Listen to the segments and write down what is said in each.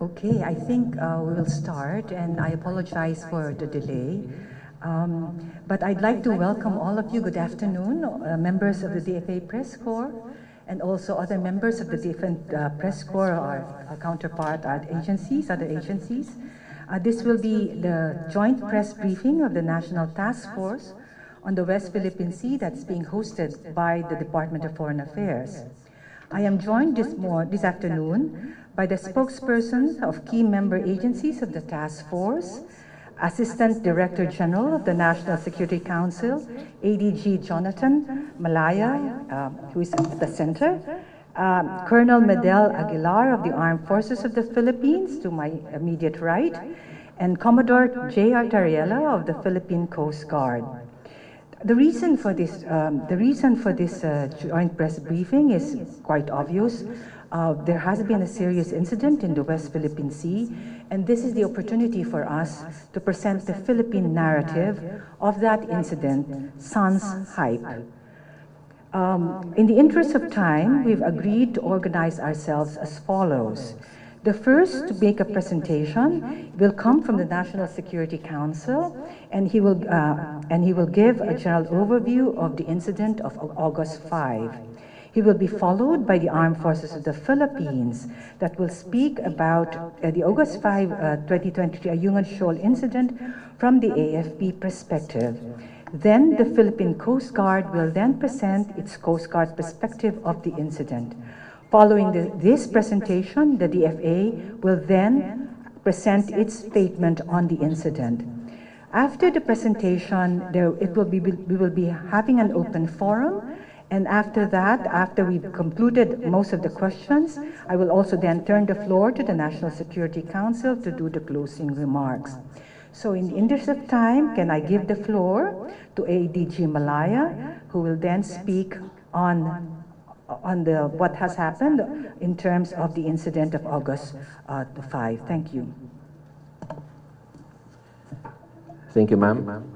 Okay, I think we will start, and I apologize for the delay. But I'd like to welcome all of you. Good afternoon, members of the DFA Press Corps, and also other members of the different press corps, our counterpart at agencies, other agencies. This will be the joint press briefing of the National Task Force on the West Philippine Sea that's being hosted by the Department of Foreign Affairs. I am joined this afternoon by the spokespersons of key member agencies of the task force, Assistant Director General of the National Security Council, ADG Jonathan Malaya, who is at the center, Colonel Medel Aguilar of the Armed Forces of the Philippines, to my immediate right, and Commodore J.R. Tariela of the Philippine Coast Guard. The reason for this joint press briefing is quite obvious. There has been a serious incident in the West Philippine Sea, and this is the opportunity for us to present the Philippine narrative of that incident, sans hype. In the interest of time, we've agreed to organize ourselves as follows. The first to make a presentation will come from the National Security Council, and he will give a general overview of the incident of August 5. He will be followed by the Armed Forces of the Philippines that will speak about the August 5, 2023 Ayungin Shoal incident from the AFP perspective. Then the Philippine Coast Guard will then present its Coast Guard perspective of the incident. Following this presentation, the DFA will then present its statement on the incident. After the presentation, we will be having an open forum, and after that, after we've concluded most of the questions, I will also then turn the floor to the National Security Council to do the closing remarks. So in the interest of time, can I give the floor to ADG Malaya, who will then speak on what has happened in terms of the incident of August 5. Thank you. Thank you, ma'am.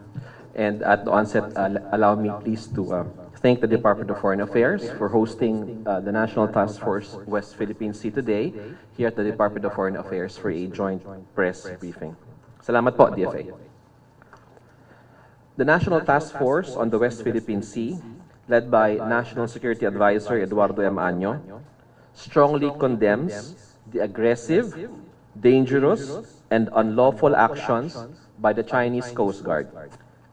And at the onset, allow me please to thank the Department of Foreign Affairs for hosting the National Task Force West Philippine Sea today here at the Department of Foreign Affairs for a joint press briefing. Salamat po, DFA. The National Task Force on the West Philippine Sea, led by National Security Advisor Eduardo M. Año, strongly condemns the aggressive, dangerous, and unlawful actions by the Chinese Coast Guard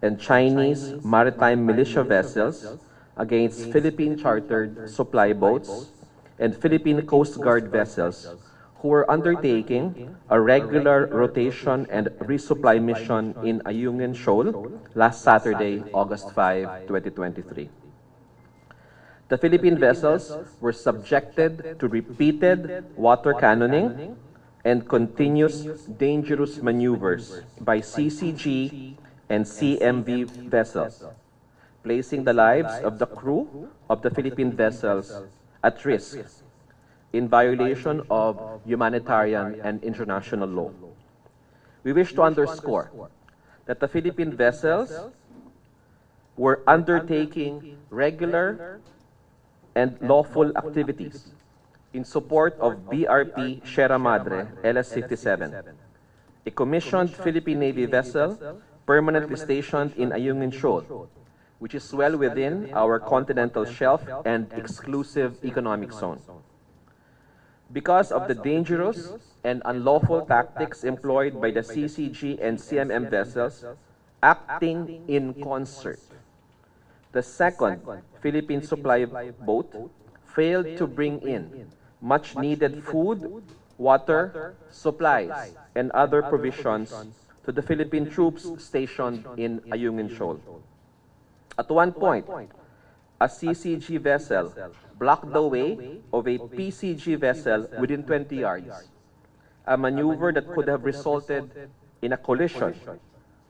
and Chinese maritime militia vessels against Philippine-chartered supply boats and Philippine Coast Guard vessels who were undertaking a regular rotation and resupply mission in Ayungin Shoal last Saturday, August 5, 2023. The Philippine vessels were subjected to repeated water cannoning and continuous dangerous maneuvers by CCG and CMV vessels, placing the lives of the crew of the Philippine vessels at risk in violation of humanitarian and international law. We wish to underscore that the Philippine vessels were undertaking regular and lawful activities in support of BRP Sierra Madre LS-57, a commissioned Philippine Navy vessel permanently stationed in Ayungin Shoal, which is well within our continental shelf and exclusive economic zone. Because of the dangerous and unlawful tactics employed by the CCG and CMM vessels acting in concert, the second Philippine supply boat failed to bring in much needed food, water, supplies, and other provisions to the Philippine troops stationed in Ayungin Shoal. At one point, a CCG vessel blocked the way of a PCG vessel within 20 yards, a maneuver that could have resulted in a collision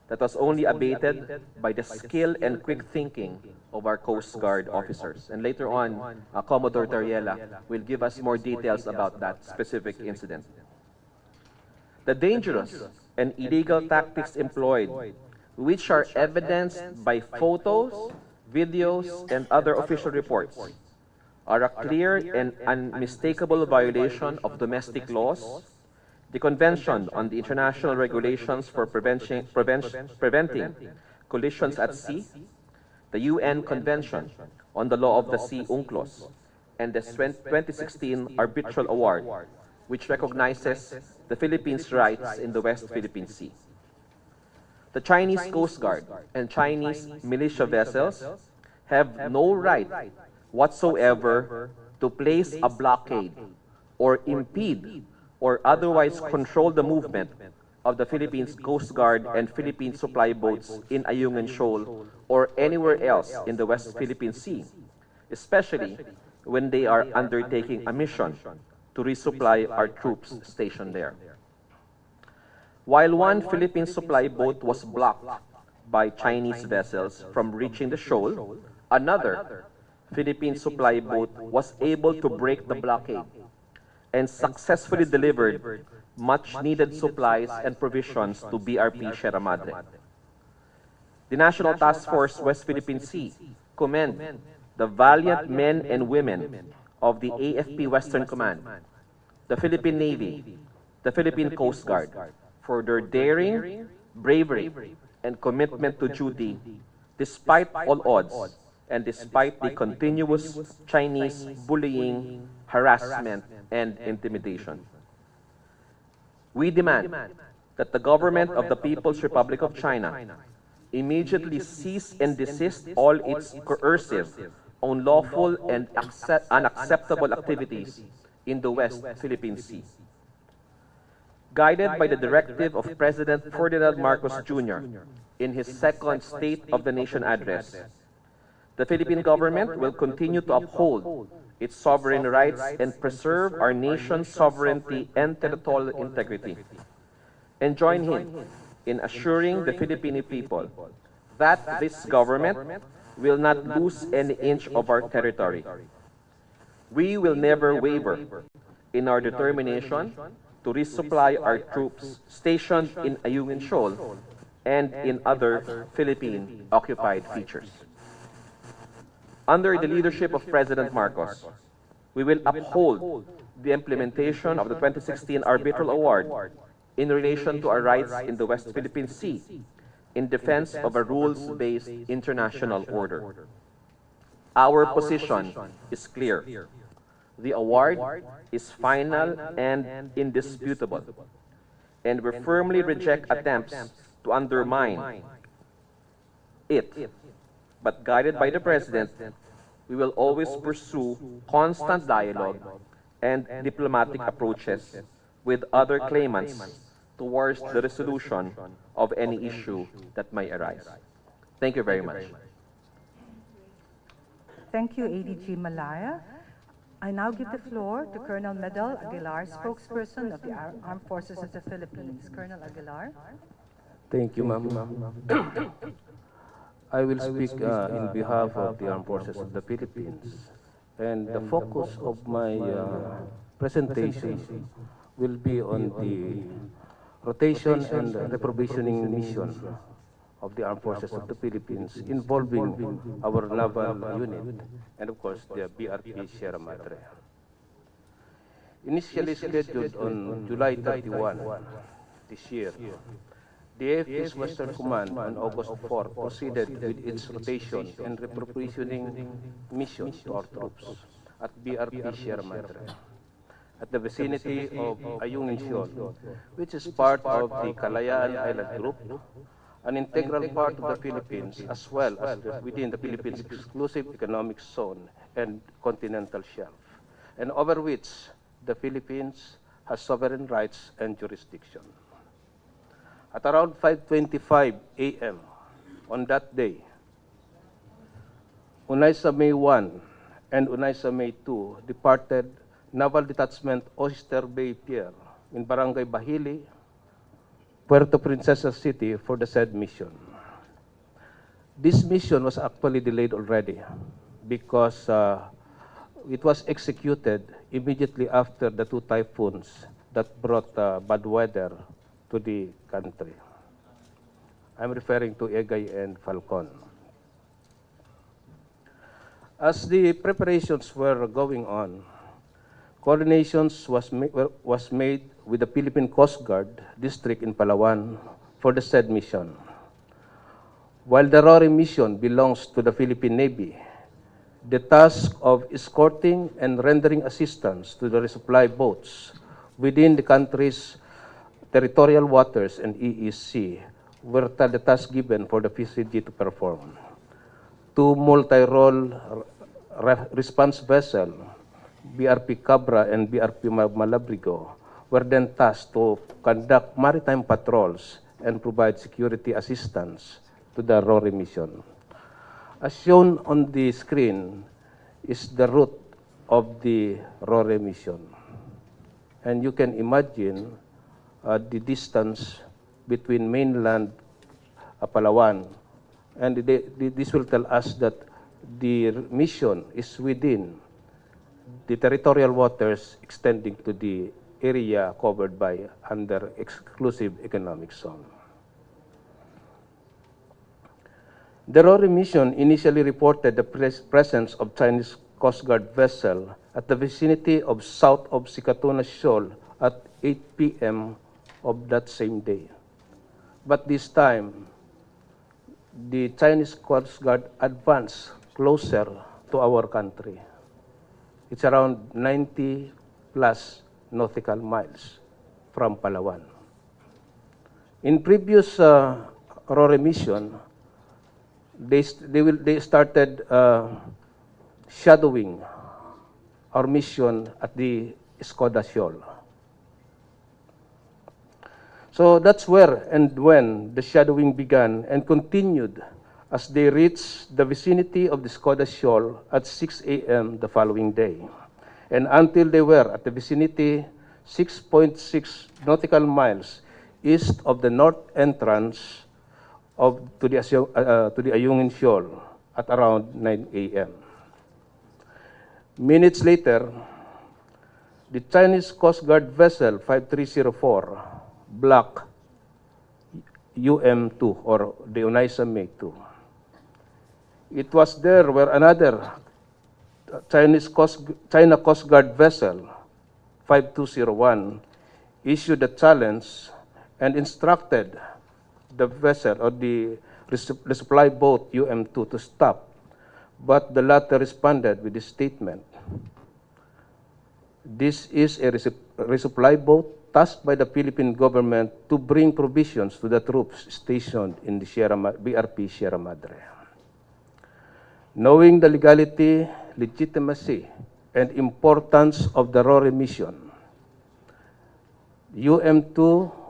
that was only abated by the skill and quick thinking of our Coast Guard officers. And later on, Commodore Tariela will give us more details about that specific incident. The dangerous and illegal tactics employed, which are evidenced by photos, videos, and other official reports, are a clear and unmistakable violation of domestic laws, the Convention on the International Regulations for Preventing Collisions at Sea, the UN Convention on the Law of the Sea, UNCLOS, and the 2016 Arbitral Award, which recognizes the Philippines' rights in the West Philippine Sea. The Chinese Coast Guard and Chinese militia vessels have no right whatsoever to place a blockade or impede or otherwise control the movement of the Philippines Coast Guard and Philippine supply boats in Ayungin Shoal or anywhere else in the West Philippine Sea, especially when they are undertaking a mission to resupply our troops stationed there. While one Philippine supply boat was blocked by Chinese vessels from reaching the shoal, another Philippine supply boat was able to break the blockade and successfully delivered much-needed supplies and provisions to BRP Sierra Madre. The National Task Force West Philippine Sea commend the valiant men and women of the AFP Western Command, the Philippine Navy, the Philippine Coast Guard, for their daring, bravery, and commitment to duty despite all odds and despite the continuous Chinese bullying, harassment, and intimidation. We demand that the government of the People's Republic of China immediately cease and desist all its coercive, unlawful, and unacceptable activities in the West Philippine Sea. Guided by the directive of President Ferdinand Marcos Jr. in his second State of the Nation address, the Philippine government will continue to uphold its sovereign rights and preserve our nation's sovereignty and territorial integrity, and join him in assuring the Filipino people that this government will not lose any inch of our territory. We will never waver in our determination to resupply our troops stationed in Ayungin Shoal and in other Philippine-occupied features. Under the leadership of President Marcos, we will uphold the implementation of the 2016 Arbitral Award in relation to our rights in the West Philippine Sea in defense of a rules-based international order. Our position is clear. The award is final and indisputable, and we firmly reject attempts to undermine it. But guided by the President, we will always pursue constant dialogue and diplomatic approaches with other claimants towards the resolution of any issue that may arise. Thank you very much. Thank you, ADG Malaya. I now give the floor to Colonel Medal Aguilar, spokesperson of the Armed Forces of the Philippines. Colonel Aguilar. Thank you, ma'am. I will speak in behalf of the Armed Forces of the Philippines, and the focus of my presentation will be on the rotation and reprovisioning mission of the Armed Forces of the Philippines involving our naval unit and of course the BRP Sierra Madre. Initially scheduled on July 31 this year, the AFP's Western Command on August 4 proceeded with its rotation and reprovisioning mission to our troops at BRP Sierra Madre at the vicinity of Ayungin Shoal, which is part of the Kalayaan Island Group, an integral part of the Philippines, as well as within the Philippines' exclusive economic zone and continental shelf, and over which the Philippines has sovereign rights and jurisdiction. At around 5:25 a.m. on that day, Unaysa May 1 and Unaysa May 2 departed Naval Detachment Oyster Bay Pier in Barangay Bahili, Puerto Princesa City for the said mission. This mission was actually delayed already because it was executed immediately after the two typhoons that brought bad weather to the country. I'm referring to Egay and Falcon. As the preparations were going on, coordinations was made with the Philippine Coast Guard district in Palawan for the said mission. While the RORE mission belongs to the Philippine Navy, the task of escorting and rendering assistance to the resupply boats within the country's territorial waters and EEZ were the task given for the PCG to perform. Two multi-role response vessels, BRP Cabra and BRP Malabrigo, were then tasked to conduct maritime patrols and provide security assistance to the RORE mission. As shown on the screen is the route of the RORE mission. And you can imagine the distance between mainland Palawan, and this will tell us that the mission is within the territorial waters extending to the area covered by under exclusive economic zone. The RORE mission initially reported the presence of Chinese Coast Guard vessel at the vicinity of south of Ayungin Shoal at 8 p.m. of that same day. But this time, the Chinese Coast Guard advanced closer to our country. It's around 90 plus nautical miles from Palawan. In previous RORE mission, they started shadowing our mission at the Ayungin Shoal. So that's where and when the shadowing began and continued as they reached the vicinity of the Ayungin Shoal at 6 a.m. the following day, and until they were at the vicinity 6.6 nautical miles east of the north entrance to the Ayungin Shoal at around 9 a.m. Minutes later, the Chinese Coast Guard vessel 5304, Block UM2 or the Unaysa May 2. It was there where another China Coast Guard vessel 5201 issued a challenge and instructed the vessel or the resupply boat UM2 to stop, but the latter responded with this statement: "This is a resupply boat tasked by the Philippine government to bring provisions to the troops stationed in the BRP Sierra Madre." Knowing the legality, legitimacy, and importance of the RORE mission, UM2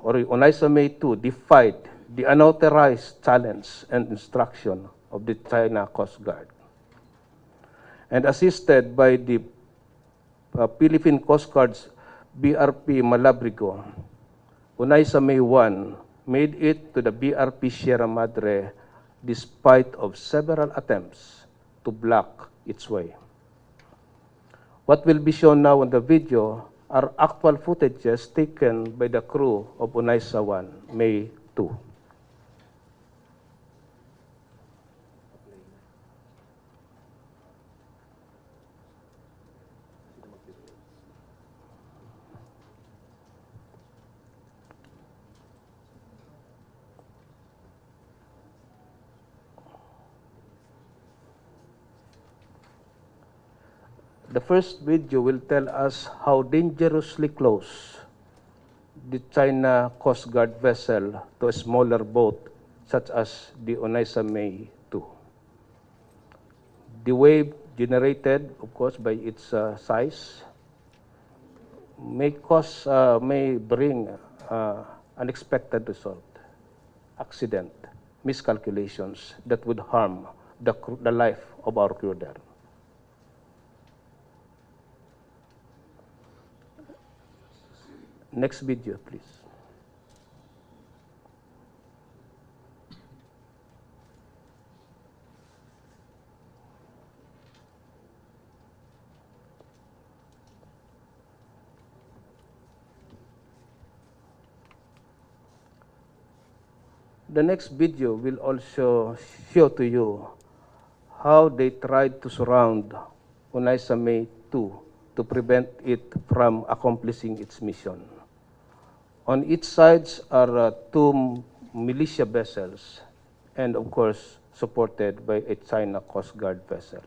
or Unaysa May 2 defied the unauthorized challenge and instruction of the China Coast Guard. And assisted by the Philippine Coast Guard's BRP Malabrigo, Unaysa May 1 made it to the BRP Sierra Madre despite of several attempts to block its way. What will be shown now on the video are actual footages taken by the crew of Unaysa 1 May 2. The first video will tell us how dangerously close the China Coast Guard vessel to a smaller boat such as the Unaysa May 2. The wave generated, of course, by its size may bring unexpected result. accident, miscalculations that would harm the life of our crew there. Next video, please. The next video will also show to you how they tried to surround Onaisa May 2 to prevent it from accomplishing its mission. On each sides are two militia vessels and of course supported by a China Coast Guard vessel.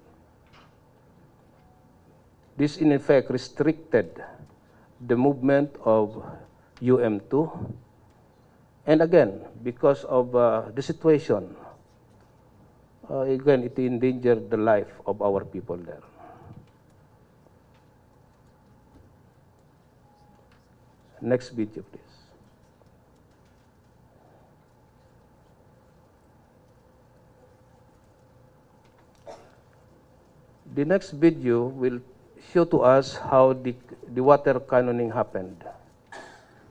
This in effect restricted the movement of UM2. And again, because of the situation, again, it endangered the life of our people there. Next video, please. The next video will show to us how the water cannoning happened.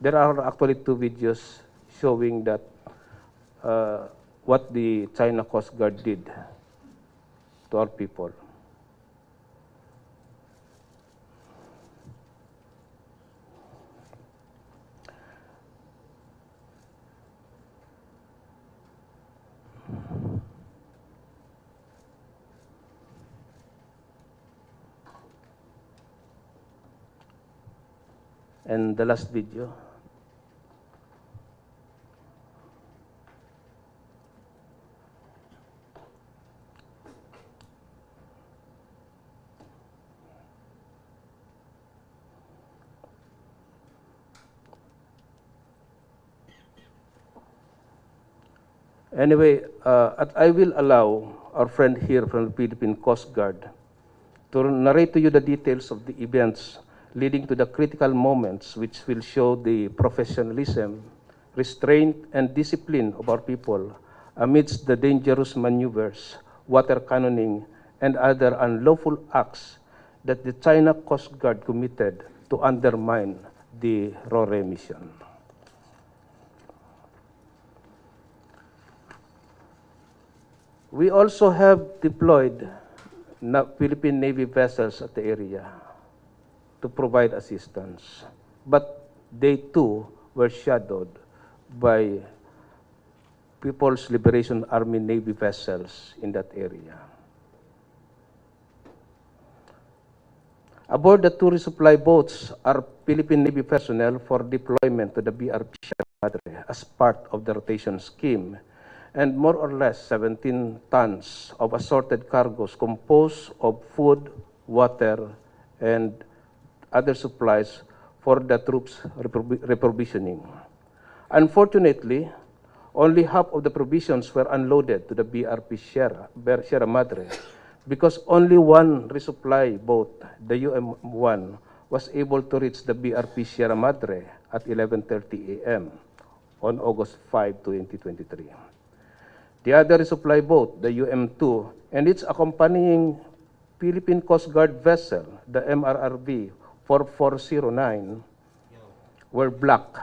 There are actually two videos showing that what the China Coast Guard did to our people. And the last video. Anyway, I will allow our friend here from the Philippine Coast Guard to narrate to you the details of the events leading to the critical moments which will show the professionalism, restraint, and discipline of our people amidst the dangerous maneuvers, water cannoning, and other unlawful acts that the China Coast Guard committed to undermine the RORE mission. We also have deployed Philippine Navy vessels at the area to provide assistance, but they too were shadowed by People's Liberation Army Navy vessels in that area. Aboard the two resupply boats are Philippine Navy personnel for deployment to the BRP Sierra Madre as part of the rotation scheme, and more or less 17 tons of assorted cargoes composed of food, water, and other supplies for the troops' reprovisioning. Unfortunately, only half of the provisions were unloaded to the BRP Sierra Madre because only one resupply boat, the UM1, was able to reach the BRP Sierra Madre at 11:30 a.m. on August 5, 2023. The other resupply boat, the UM2, and its accompanying Philippine Coast Guard vessel, the MRRV 4409, were blocked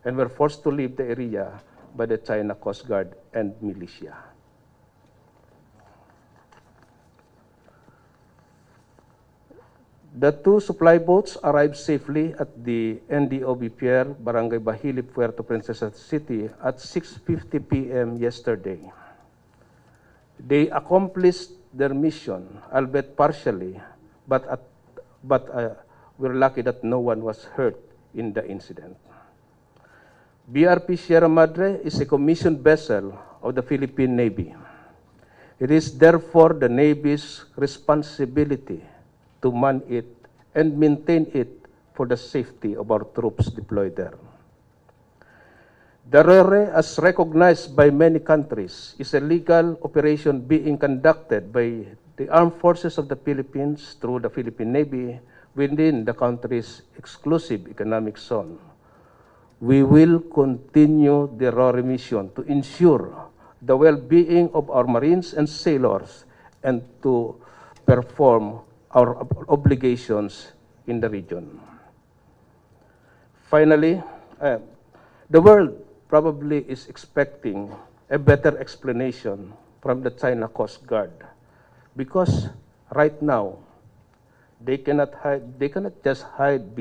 and were forced to leave the area by the China Coast Guard and militia. The two supply boats arrived safely at the NDOB Pier, Barangay Bahili, Puerto Princesa City at 6:50 p.m. yesterday. They accomplished their mission, albeit partially, but we're lucky that no one was hurt in the incident. BRP Sierra Madre is a commissioned vessel of the Philippine Navy. It is therefore the Navy's responsibility to man it and maintain it for the safety of our troops deployed there. The RORE, as recognized by many countries, is a legal operation being conducted by the Armed Forces of the Philippines through the Philippine Navy within the country's exclusive economic zone, we will continue the RORI mission to ensure the well-being of our Marines and sailors and to perform our obligations in the region. Finally, the world probably is expecting a better explanation from the China Coast Guard, because right now they cannot just hide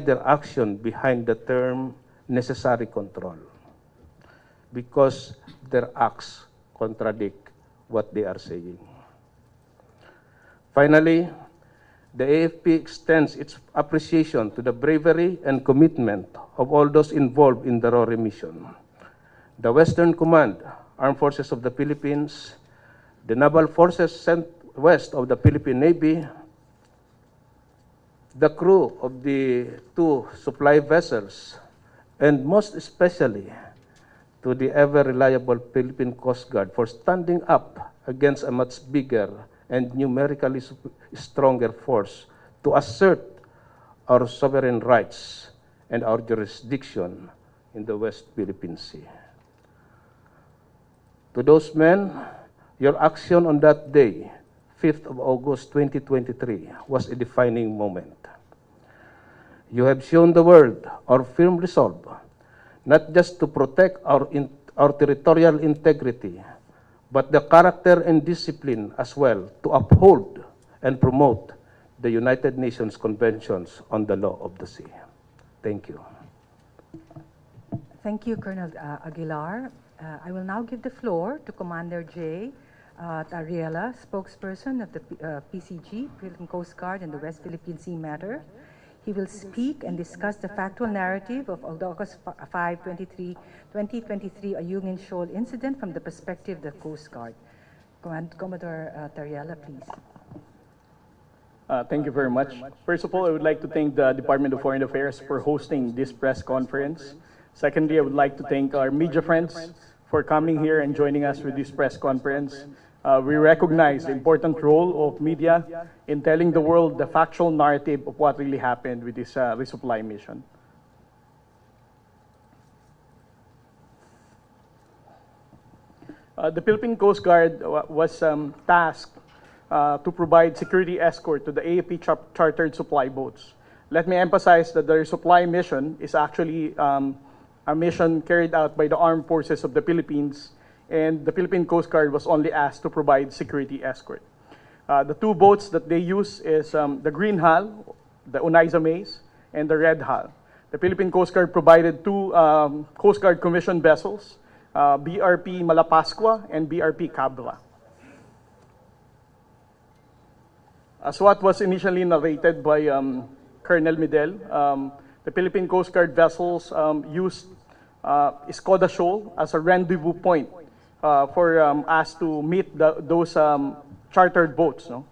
their action behind the term necessary control, because their acts contradict what they are saying. Finally, the AFP extends its appreciation to the bravery and commitment of all those involved in the RORI mission. The Western Command, Armed Forces of the Philippines, the Naval Forces sent west of the Philippine Navy, the crew of the 2 supply vessels, and most especially to the ever-reliable Philippine Coast Guard for standing up against a much bigger and numerically stronger force to assert our sovereign rights and our jurisdiction in the West Philippine Sea. To those men, your action on that day, 5th of August 2023, was a defining moment. You have shown the world our firm resolve, not just to protect our territorial integrity, but the character and discipline as well to uphold and promote the United Nations Conventions on the Law of the Sea. Thank you. Thank you, Colonel Aguilar. I will now give the floor to Commander J. Tariela, spokesperson of the PCG, Philippine Coast Guard, and the West Philippine Sea matter. He will speak and discuss the factual narrative of August 5, 2023 Ayungin Shoal incident from the perspective of the Coast Guard. Commodore Tariela, please. Thank you very much. First of all, I would like to thank the Department of Foreign Affairs for hosting this press conference. Secondly, I would like to thank our media friends for coming here and joining us with this press conference. We recognize the important role of media in telling the world the factual narrative of what really happened with this resupply mission. The Philippine Coast Guard was tasked to provide security escort to the AFP chartered supply boats. Let me emphasize that the resupply mission is actually a mission carried out by the Armed Forces of the Philippines, and the Philippine Coast Guard was only asked to provide security escort. The 2 boats that they use is the green hull, the Unaiza Maze, and the red hull. The Philippine Coast Guard provided 2 Coast Guard commissioned vessels, BRP Malapascua and BRP Cabra. As what was initially narrated by Colonel Midel, the Philippine Coast Guard vessels used Escoda Shoal as a rendezvous point for us to meet those chartered boats. No?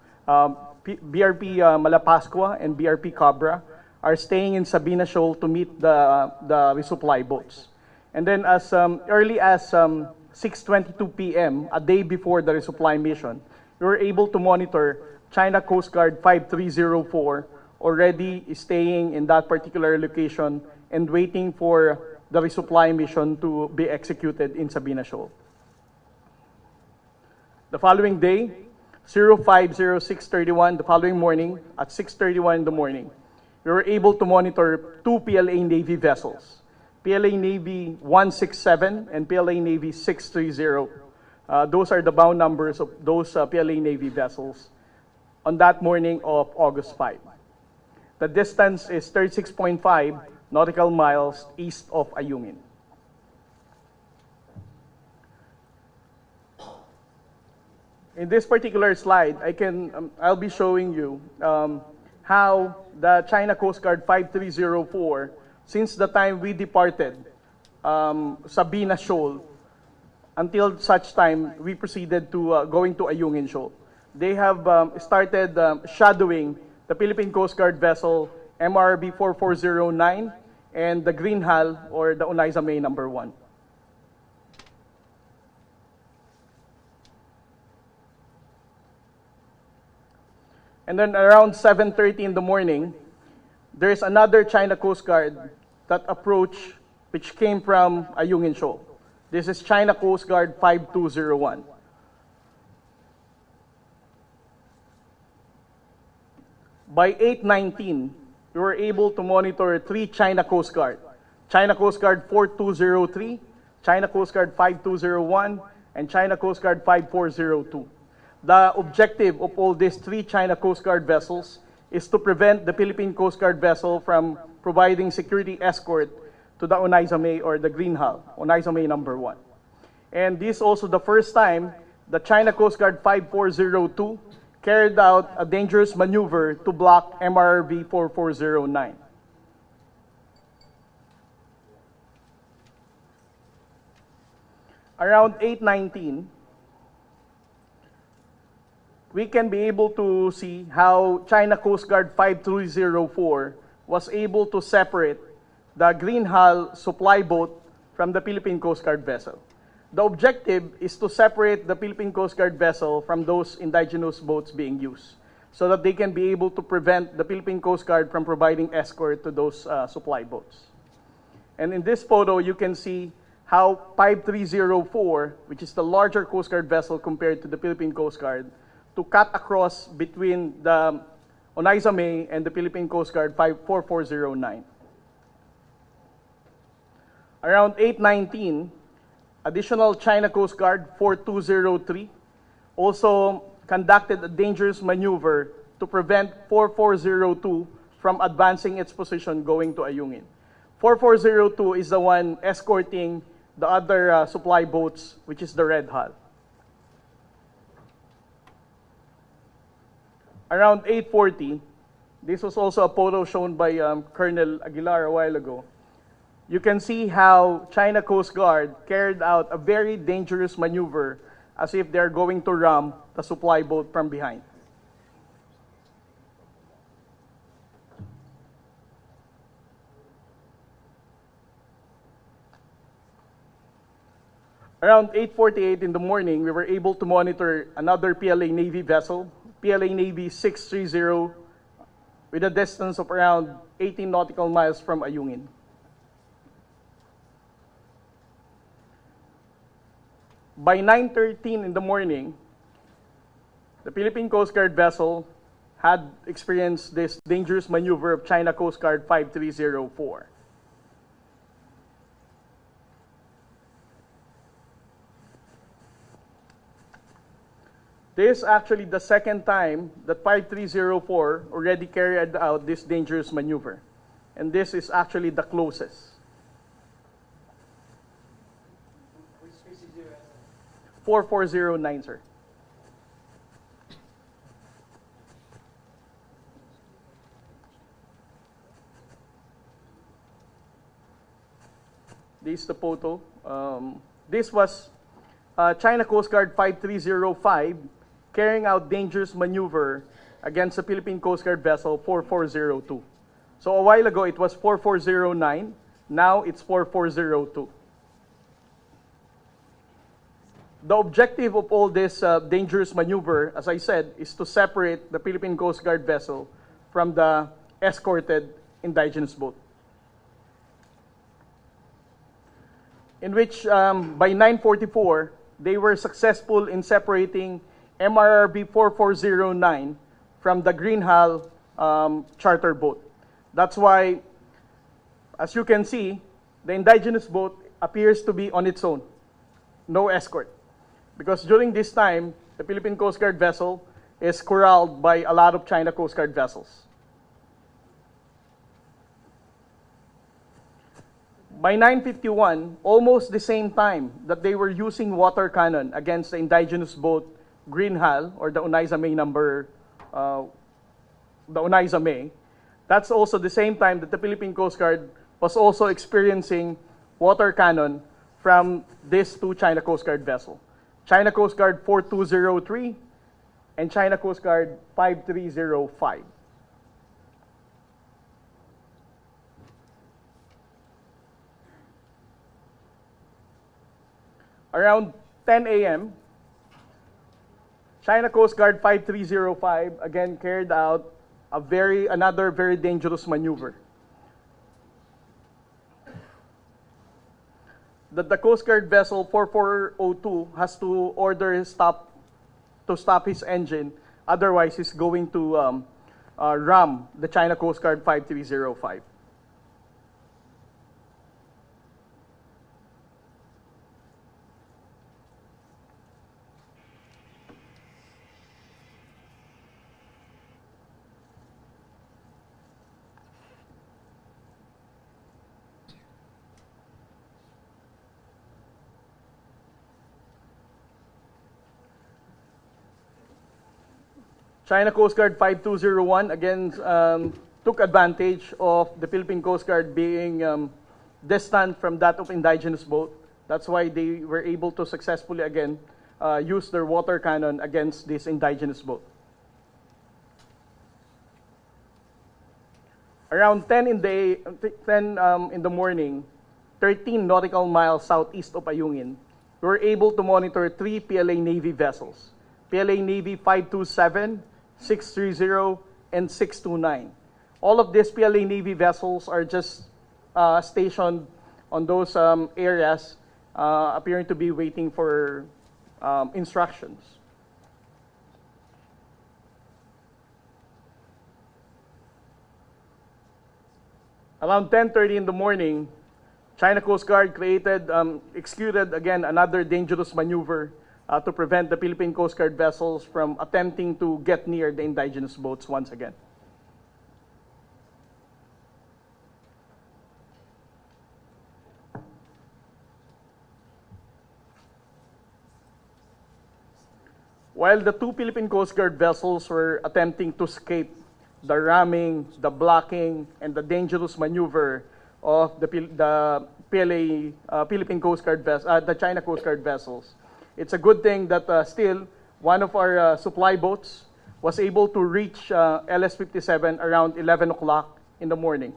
BRP Malapascua and BRP Cabra are staying in Sabina Shoal to meet the resupply boats. And then as early as 6:22 p.m., a day before the resupply mission, we were able to monitor China Coast Guard 5304 already staying in that particular location and waiting for the resupply mission to be executed in Sabina Shoal. The following day, 050631, the following morning, at 6:31 in the morning, we were able to monitor 2 PLA Navy vessels, PLA Navy 167 and PLA Navy 630. Those are the bound numbers of those PLA Navy vessels on that morning of August 5. The distance is 36.5 nautical miles east of Ayungin. In this particular slide, I'll be showing you how the China Coast Guard 5304, since the time we departed Sabina Shoal, until such time we proceeded to going to Ayungin Shoal. They have started shadowing the Philippine Coast Guard vessel MRB 4409 and the Green Hull, or the Unaiza May number 1. And then around 7:30 in the morning, there is another China Coast Guard that approached, which came from Ayungin Shoal. This is China Coast Guard 5201. By 8:19, we were able to monitor 3 China Coast Guard. China Coast Guard 4203, China Coast Guard 5201, and China Coast Guard 5402. The objective of all these 3 China Coast Guard vessels is to prevent the Philippine Coast Guard vessel from providing security escort to the Oneida May or the Green Hull, Oneida May number 1. And this is also the first time the China Coast Guard 5402 carried out a dangerous maneuver to block MRRV 4409. Around 8:19, we can be able to see how China Coast Guard 5304 was able to separate the Green Hull supply boat from the Philippine Coast Guard vessel. The objective is to separate the Philippine Coast Guard vessel from those indigenous boats being used so that they can be able to prevent the Philippine Coast Guard from providing escort to those supply boats. And in this photo, you can see how 5304, which is the larger Coast Guard vessel compared to the Philippine Coast Guard, to cut across between the Oneida May and the Philippine Coast Guard 4409. Around 8:19, additional China Coast Guard 4203 also conducted a dangerous maneuver to prevent 4402 from advancing its position going to Ayungin. 4402 is the one escorting the other supply boats, which is the Red Hull. Around 8:40, this was also a photo shown by Colonel Aguilar a while ago. You can see how China Coast Guard carried out a very dangerous maneuver as if they're going to ram the supply boat from behind. Around 8:48 in the morning, we were able to monitor another PLA Navy vessel, PLA Navy 630, with a distance of around 18 nautical miles from Ayungin. By 9:13 in the morning, the Philippine Coast Guard vessel had experienced this dangerous maneuver of China Coast Guard 5304. This is actually the second time that 5304 already carried out this dangerous maneuver. And this is actually the closest. 4409, sir. This is the photo. This was China Coast Guard 5305 carrying out dangerous maneuver against the Philippine Coast Guard vessel 4402. So a while ago, it was 4409. Now it's 4402. The objective of all this dangerous maneuver, as I said, is to separate the Philippine Coast Guard vessel from the escorted indigenous boat. In which, by 9:44, they were successful in separating MRRB 4409 from the Green Hull charter boat. That's why, as you can see, the indigenous boat appears to be on its own, no escort. Because during this time, the Philippine Coast Guard vessel is corralled by a lot of China Coast Guard vessels. By 9:51, almost the same time that they were using water cannon against the indigenous boat Green Hull, or the Oneida May number, the Oneida May, that's also the same time that the Philippine Coast Guard was also experiencing water cannon from these 2 China Coast Guard vessels. China Coast Guard 4203 and China Coast Guard 5305. Around 10 a.m., China Coast Guard 5305 again carried out another very dangerous maneuver. That the Coast Guard vessel 4402 has to order to stop his engine, otherwise he's going to ram the China Coast Guard 5305. China Coast Guard 5201 again took advantage of the Philippine Coast Guard being distant from that of indigenous boat. That's why they were able to successfully again use their water cannon against this indigenous boat. Around 10 in the morning, 13 nautical miles southeast of Ayungin, we were able to monitor 3 PLA Navy vessels. PLA Navy 527, 630, and 629. All of these PLA Navy vessels are just stationed on those areas, appearing to be waiting for instructions. Around 10:30 in the morning, China Coast Guard executed again another dangerous maneuver to prevent the Philippine Coast Guard vessels from attempting to get near the indigenous boats once again. While the 2 Philippine Coast Guard vessels were attempting to escape the ramming, the blocking, and the dangerous maneuver of the Philippine Coast Guard the China Coast Guard vessels, it's a good thing that still one of our supply boats was able to reach LS-57 around 11 o'clock in the morning.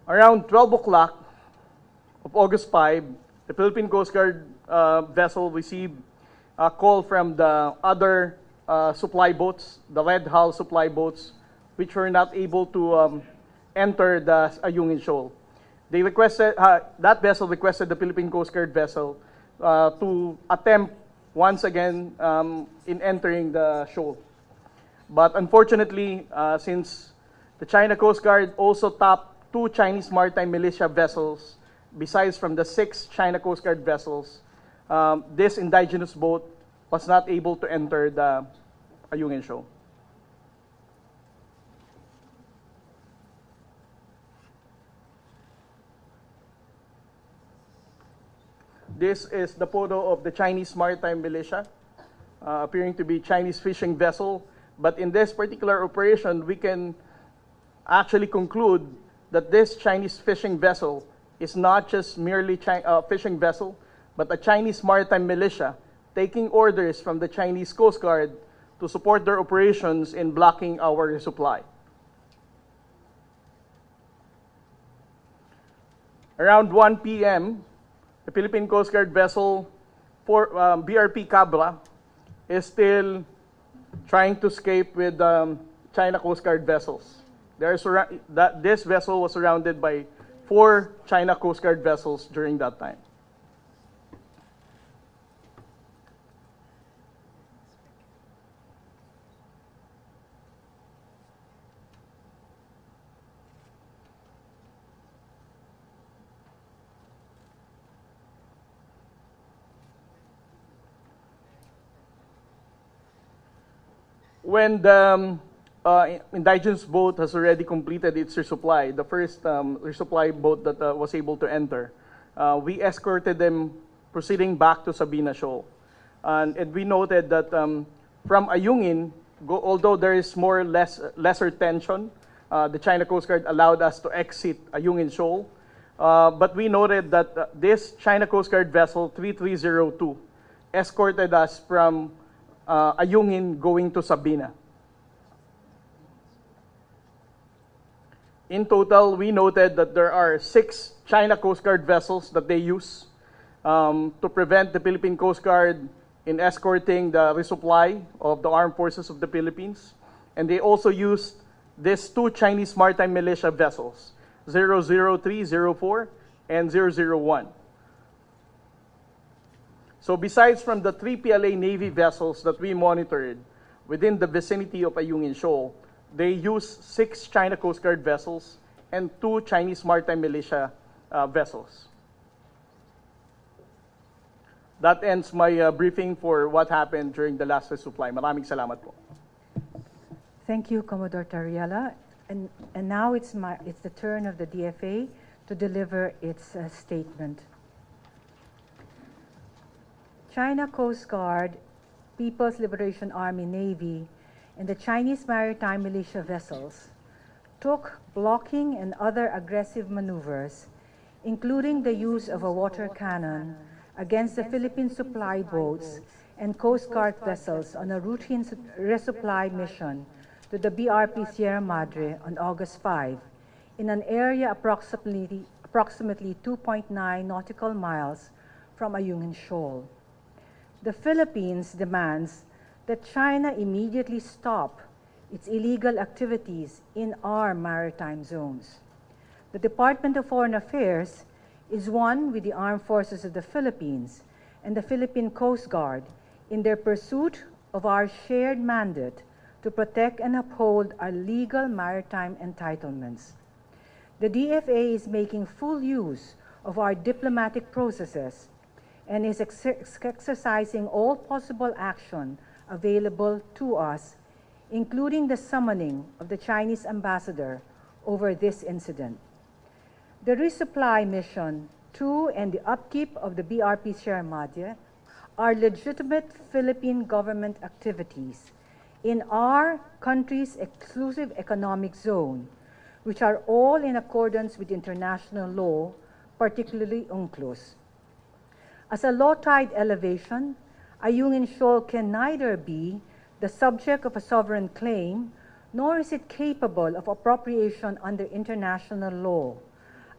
Around 12 o'clock of August 5, the Philippine Coast Guard vessel received a call from the other supply boats, the red hull supply boats, which were not able to enter the Ayungin Shoal. They requested, that vessel requested the Philippine Coast Guard vessel to attempt once again in entering the shoal. But unfortunately, since the China Coast Guard also tapped 2 Chinese maritime militia vessels, besides from the 6 China Coast Guard vessels, this indigenous boat was not able to enter the Ayungin Shoal. This is the photo of the Chinese maritime militia, appearing to be Chinese fishing vessel. But in this particular operation, we can actually conclude that this Chinese fishing vessel is not just merely a fishing vessel, but a Chinese maritime militia taking orders from the Chinese Coast Guard to support their operations in blocking our resupply. Around 1 p.m., the Philippine Coast Guard vessel BRP Cabra is still trying to escape with China Coast Guard vessels. This vessel was surrounded by 4 China Coast Guard vessels during that time. When the indigenous boat has already completed its resupply, the first resupply boat that was able to enter, we escorted them proceeding back to Sabina Shoal. And we noted that from Ayungin, although there is lesser tension, the China Coast Guard allowed us to exit Ayungin Shoal. But we noted that this China Coast Guard vessel 3302 escorted us from Ayungin going to Sabina. In total, we noted that there are 6 China Coast Guard vessels that they use to prevent the Philippine Coast Guard in escorting the resupply of the armed forces of the Philippines. And they also used these two Chinese maritime militia vessels, 00304 and 001. So besides from the 3 PLA Navy vessels that we monitored within the vicinity of Ayungin Shoal, they used 6 China Coast Guard vessels and 2 Chinese maritime militia vessels. That ends my briefing for what happened during the last resupply. Maraming salamat po. Thank you, Commodore Tariela. And now it's the turn of the DFA to deliver its statement. China Coast Guard, People's Liberation Army Navy, and the Chinese maritime militia vessels took blocking and other aggressive maneuvers, including the use of a water cannon against the Philippine supply boats and Coast Guard vessels on a routine resupply mission to the BRP Sierra Madre on August 5 in an area approximately 2.9 nautical miles from Ayungin Shoal. The Philippines demands that China immediately stop its illegal activities in our maritime zones. The Department of Foreign Affairs is one with the Armed Forces of the Philippines and the Philippine Coast Guard in their pursuit of our shared mandate to protect and uphold our legal maritime entitlements. The DFA is making full use of our diplomatic processes and is exercising all possible action available to us, including the summoning of the Chinese ambassador over this incident. The resupply mission to and the upkeep of the BRP Sierra Madre are legitimate Philippine government activities in our country's exclusive economic zone, which are all in accordance with international law, particularly UNCLOS. As a low-tide elevation, Ayungin Shoal can neither be the subject of a sovereign claim, nor is it capable of appropriation under international law,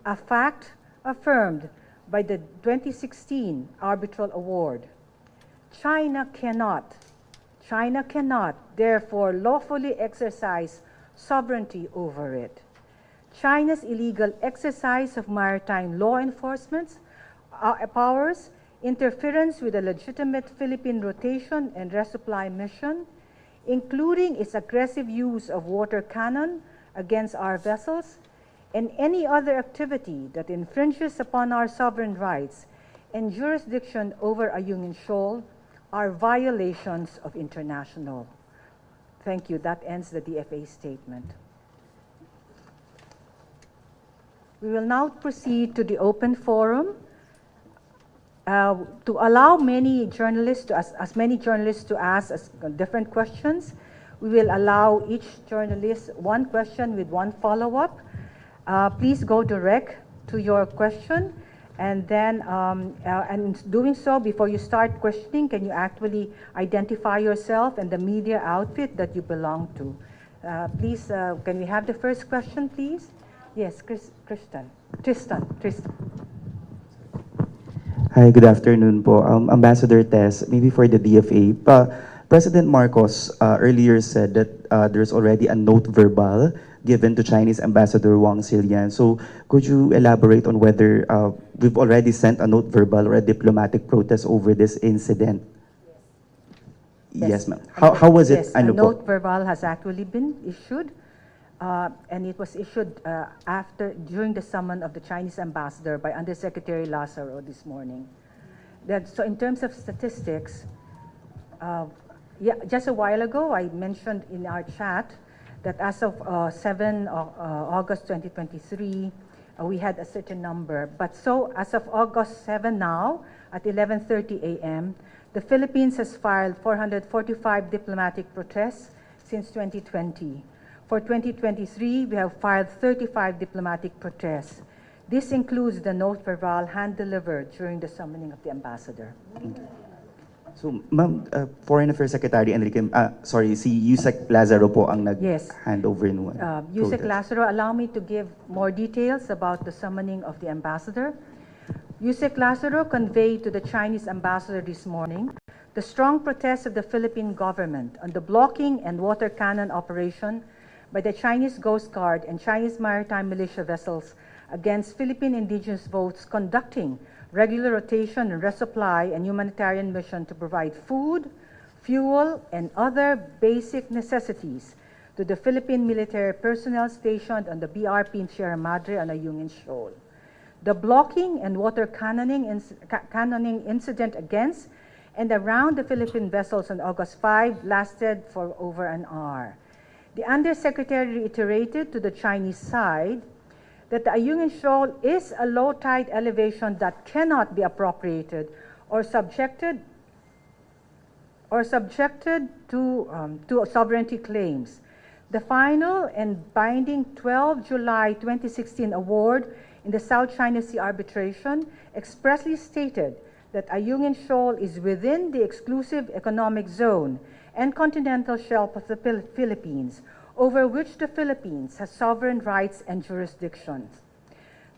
a fact affirmed by the 2016 arbitral award. China cannot, therefore, lawfully exercise sovereignty over it. China's illegal exercise of maritime law enforcement powers, interference with a legitimate Philippine rotation and resupply mission, including its aggressive use of water cannon against our vessels, and any other activity that infringes upon our sovereign rights and jurisdiction over Ayungin Shoal are violations of international. Thank you. That ends the DFA statement. We will now proceed to the open forum. To allow many journalists, as many journalists to ask different questions, we will allow each journalist one question with one follow-up. Please go direct to your question, and then, and in doing so, before you start questioning, can you actually identify yourself and the media outfit that you belong to? Please, can we have the first question, please? Yes, Tristan. Hi, good afternoon po. Ambassador Tess, maybe for the DFA. President Marcos earlier said that there's already a note verbal given to Chinese Ambassador Wang Xilian. So could you elaborate on whether we've already sent a note verbal or a diplomatic protest over this incident? Yes, ma'am. How was it? Yes, a note verbal has actually been issued. And it was issued during the summon of the Chinese ambassador by Undersecretary Lazaro this morning. So in terms of statistics, just a while ago, I mentioned in our chat that as of 7 August 2023, we had a certain number. But so as of August 7 now, at 11:30 a.m., the Philippines has filed 445 diplomatic protests since 2020. For 2023, we have filed 35 diplomatic protests. This includes the note verbal hand-delivered during the summoning of the ambassador. So, Ma'am, Foreign Affairs Secretary Enrique, si Yusek Lazaro po ang nag-handover nung Yusek Lazaro, allow me to give more details about the summoning of the ambassador. Yusek Lazaro conveyed to the Chinese ambassador this morning the strong protest of the Philippine government on the blocking and water cannon operation by the Chinese Coast Guard and Chinese maritime militia vessels against Philippine indigenous boats conducting regular rotation and resupply and humanitarian mission to provide food, fuel, and other basic necessities to the Philippine military personnel stationed on the BRP in Sierra Madre on Ayungin Shoal. The blocking and water cannoning incident against and around the Philippine vessels on August 5 lasted for over an hour. The Undersecretary reiterated to the Chinese side that the Ayungin Shoal is a low tide elevation that cannot be appropriated or subjected to sovereignty claims. The final and binding 12 July 2016 award in the South China Sea arbitration expressly stated that Ayungin Shoal is within the exclusive economic zone and continental shelf of the Philippines, over which the Philippines has sovereign rights and jurisdictions.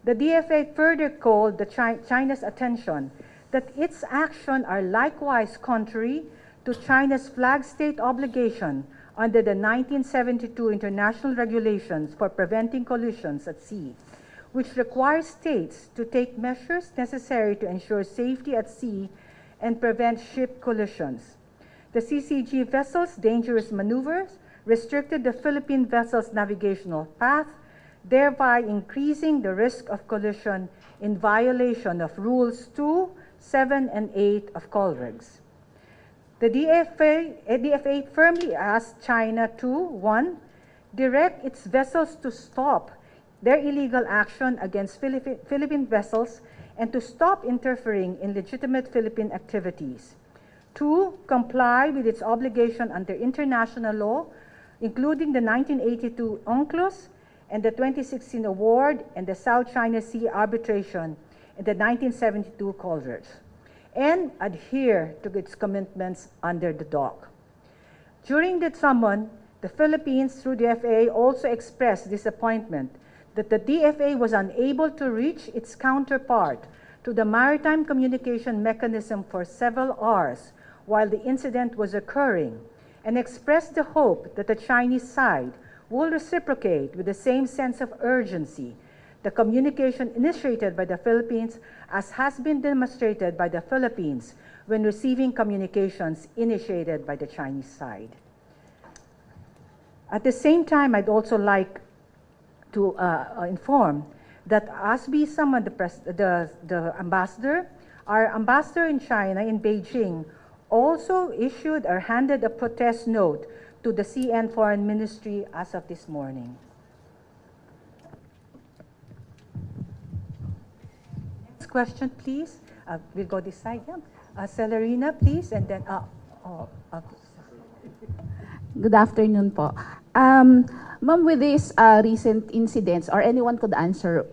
The DFA further called China's attention that its actions are likewise contrary to China's flag state obligation under the 1972 international regulations for preventing collisions at sea, which requires states to take measures necessary to ensure safety at sea and prevent ship collisions. The CCG vessels' dangerous maneuvers restricted the Philippine vessel's navigational path, thereby increasing the risk of collision in violation of Rules 2, 7, and 8 of COLREGs. The DFA firmly asked China to, 1, direct its vessels to stop their illegal action against Philippine vessels and to stop interfering in legitimate Philippine activities. 2, comply with its obligation under international law, including the 1982 UNCLOS and the 2016 award and the South China Sea arbitration and the 1972 COLREGs, and adhere to its commitments under the DOC. During the summon, the Philippines, through the FAA, also expressed disappointment that the DFA was unable to reach its counterpart to the maritime communication mechanism for several hours while the incident was occurring, and expressed the hope that the Chinese side will reciprocate with the same sense of urgency the communication initiated by the Philippines, as has been demonstrated by the Philippines when receiving communications initiated by the Chinese side. At the same time, I'd also like to inform that as we summoned the ambassador, our ambassador in China, in Beijing, also issued or handed a protest note to the CN Foreign Ministry as of this morning. Next question, please. We'll go this side. Yeah. Celerina, please, and then. Good afternoon po. Ma'am, with these recent incidents, or anyone could answer,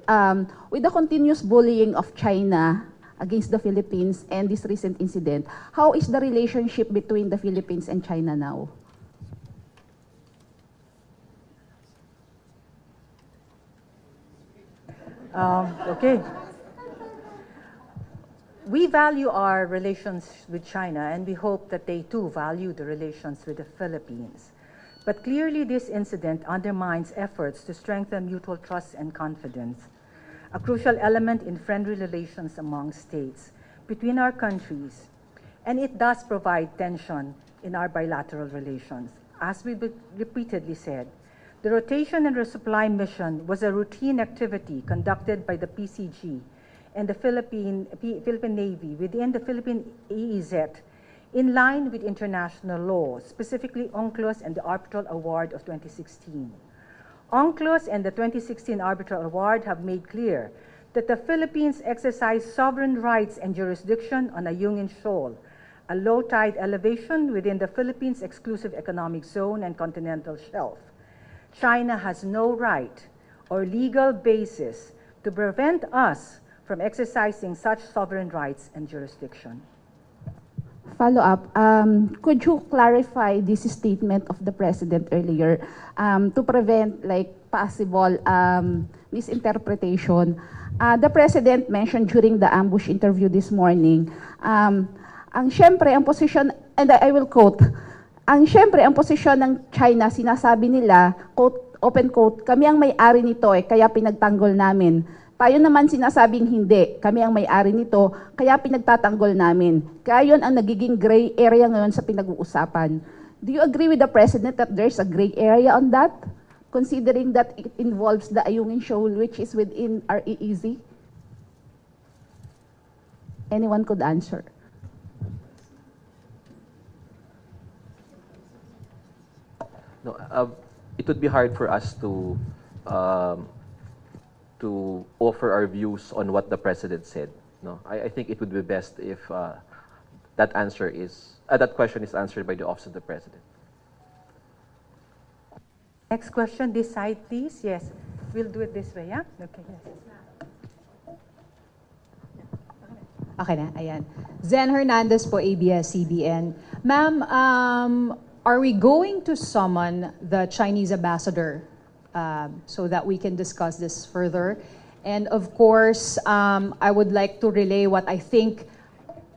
with the continuous bullying of China against the Philippines and this recent incident, how is the relationship between the Philippines and China now? Okay. We value our relations with China, and we hope that they too value the relations with the Philippines. But clearly this incident undermines efforts to strengthen mutual trust and confidence, a crucial element in friendly relations among states between our countries, and it does provide tension in our bilateral relations. As we repeatedly said, the rotation and resupply mission was a routine activity conducted by the PCG and the Philippine Navy within the Philippine EEZ in line with international law, specifically UNCLOS and the Arbitral Award of 2016. UNCLOS and the 2016 Arbitral Award have made clear that the Philippines exercise sovereign rights and jurisdiction on Ayungin Shoal, a low tide elevation within the Philippines' exclusive economic zone and continental shelf. China has no right or legal basis to prevent us from exercising such sovereign rights and jurisdiction. Follow up, could you clarify this statement of the President earlier to prevent like possible misinterpretation? The President mentioned during the ambush interview this morning Ang syempre, ang posisyon, and I will quote, ang syempre, ang posisyon ng China, sinasabi nila, quote, open quote, kami ang may-ari nito kaya pinagtanggol namin. Tayo naman sinasabing hindi, kami ang may-ari nito, kaya pinagtatanggol namin. Kaya yun ang nagiging gray area ngayon sa pinag-uusapan. Do you agree with the President that there's a gray area on that? Considering that it involves the Ayungin Shoal, which is within our EEZ? Anyone could answer. No, it would be hard for us to offer our views on what the president said. No, I think it would be best if that question is answered by the office of the president. Next question, this side, please. Yes, we'll do it this way, yeah? Okay, yes. Okay na, ayan. Zen Hernandez po, ABS-CBN. Ma'am, are we going to summon the Chinese ambassador so that we can discuss this further? And of course, I would like to relay what I think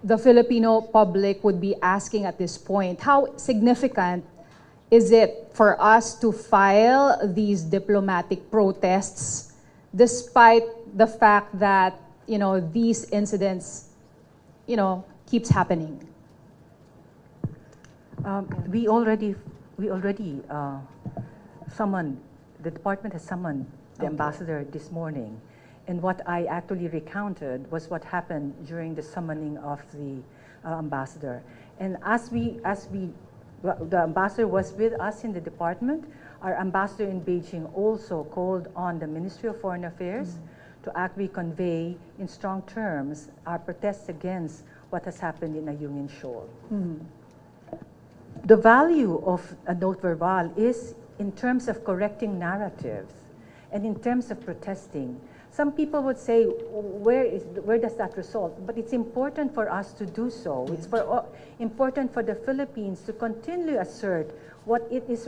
the Filipino public would be asking at this point. How significant is it for us to file these diplomatic protests despite the fact that, you know, these incidents, you know, keeps happening? We already summoned, the department has summoned the ambassador this morning. And what I actually recounted was what happened during the summoning of the ambassador. And the ambassador was with us in the department. Our ambassador in Beijing also called on the Ministry of Foreign Affairs to actually convey in strong terms our protests against what has happened in Ayungin Shoal. The value of a note verbal is in terms of correcting narratives and in terms of protesting. Some people would say, where does that result? But it's important for us to do so. It's important for the Philippines to continually assert what is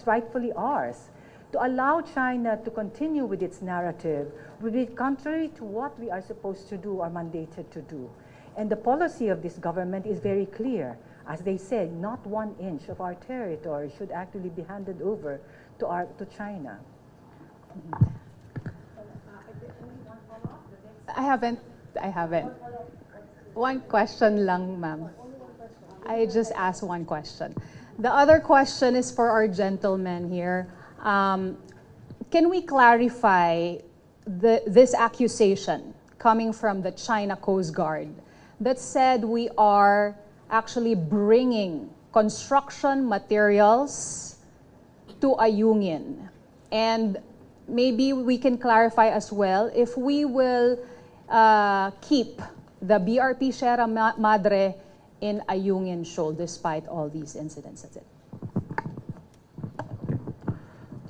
rightfully ours. To allow China to continue with its narrative would be contrary to what we are supposed to do or mandated to do. And the policy of this government is very clear. As they said, not 1 inch of our territory should actually be handed over to China. I haven't. One question lang, ma'am. I just asked one question. The other question is for our gentleman here. Can we clarify this accusation coming from the China Coast Guard that said we are actually bringing construction materials to Ayungin? And maybe we can clarify as well if we will keep the BRP Sierra Madre in Ayungin Shoal despite all these incidents. That's it.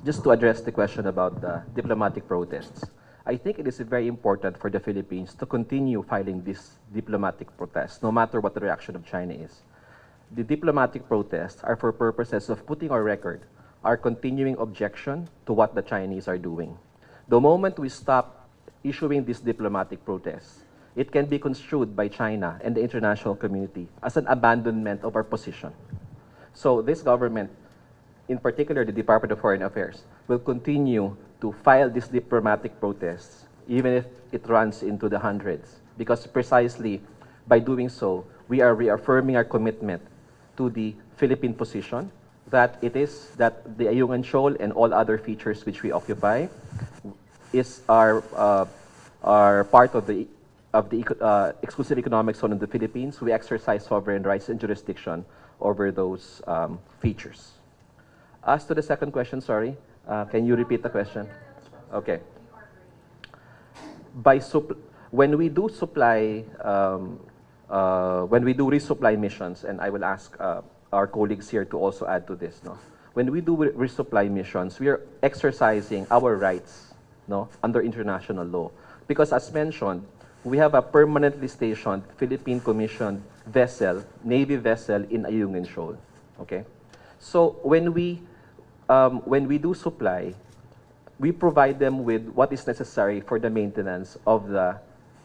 Just to address the question about the diplomatic protests, I think it is very important for the Philippines to continue filing these diplomatic protests, no matter what the reaction of China is. The diplomatic protests are for purposes of putting on record our continuing objection to what the Chinese are doing. The moment we stop issuing these diplomatic protests, it can be construed by China and the international community as an abandonment of our position. So this government, in particular the Department of Foreign Affairs, will continue to file these diplomatic protests, even if it runs into the hundreds, because precisely by doing so, we are reaffirming our commitment to the Philippine position that it is that the Ayungin Shoal and all other features which we occupy is our part of the exclusive economic zone of the Philippines. We exercise sovereign rights and jurisdiction over those features. As to the second question, sorry, can you repeat the question? Okay. When we do resupply missions, and I will ask our colleagues here to also add to this, no? When we do resupply missions, we are exercising our rights, no, under international law. Because as mentioned, we have a permanently stationed Philippine commissioned vessel, Navy vessel in Ayungin Shoal. Okay? So when we do supply, we provide them with what is necessary for the maintenance of the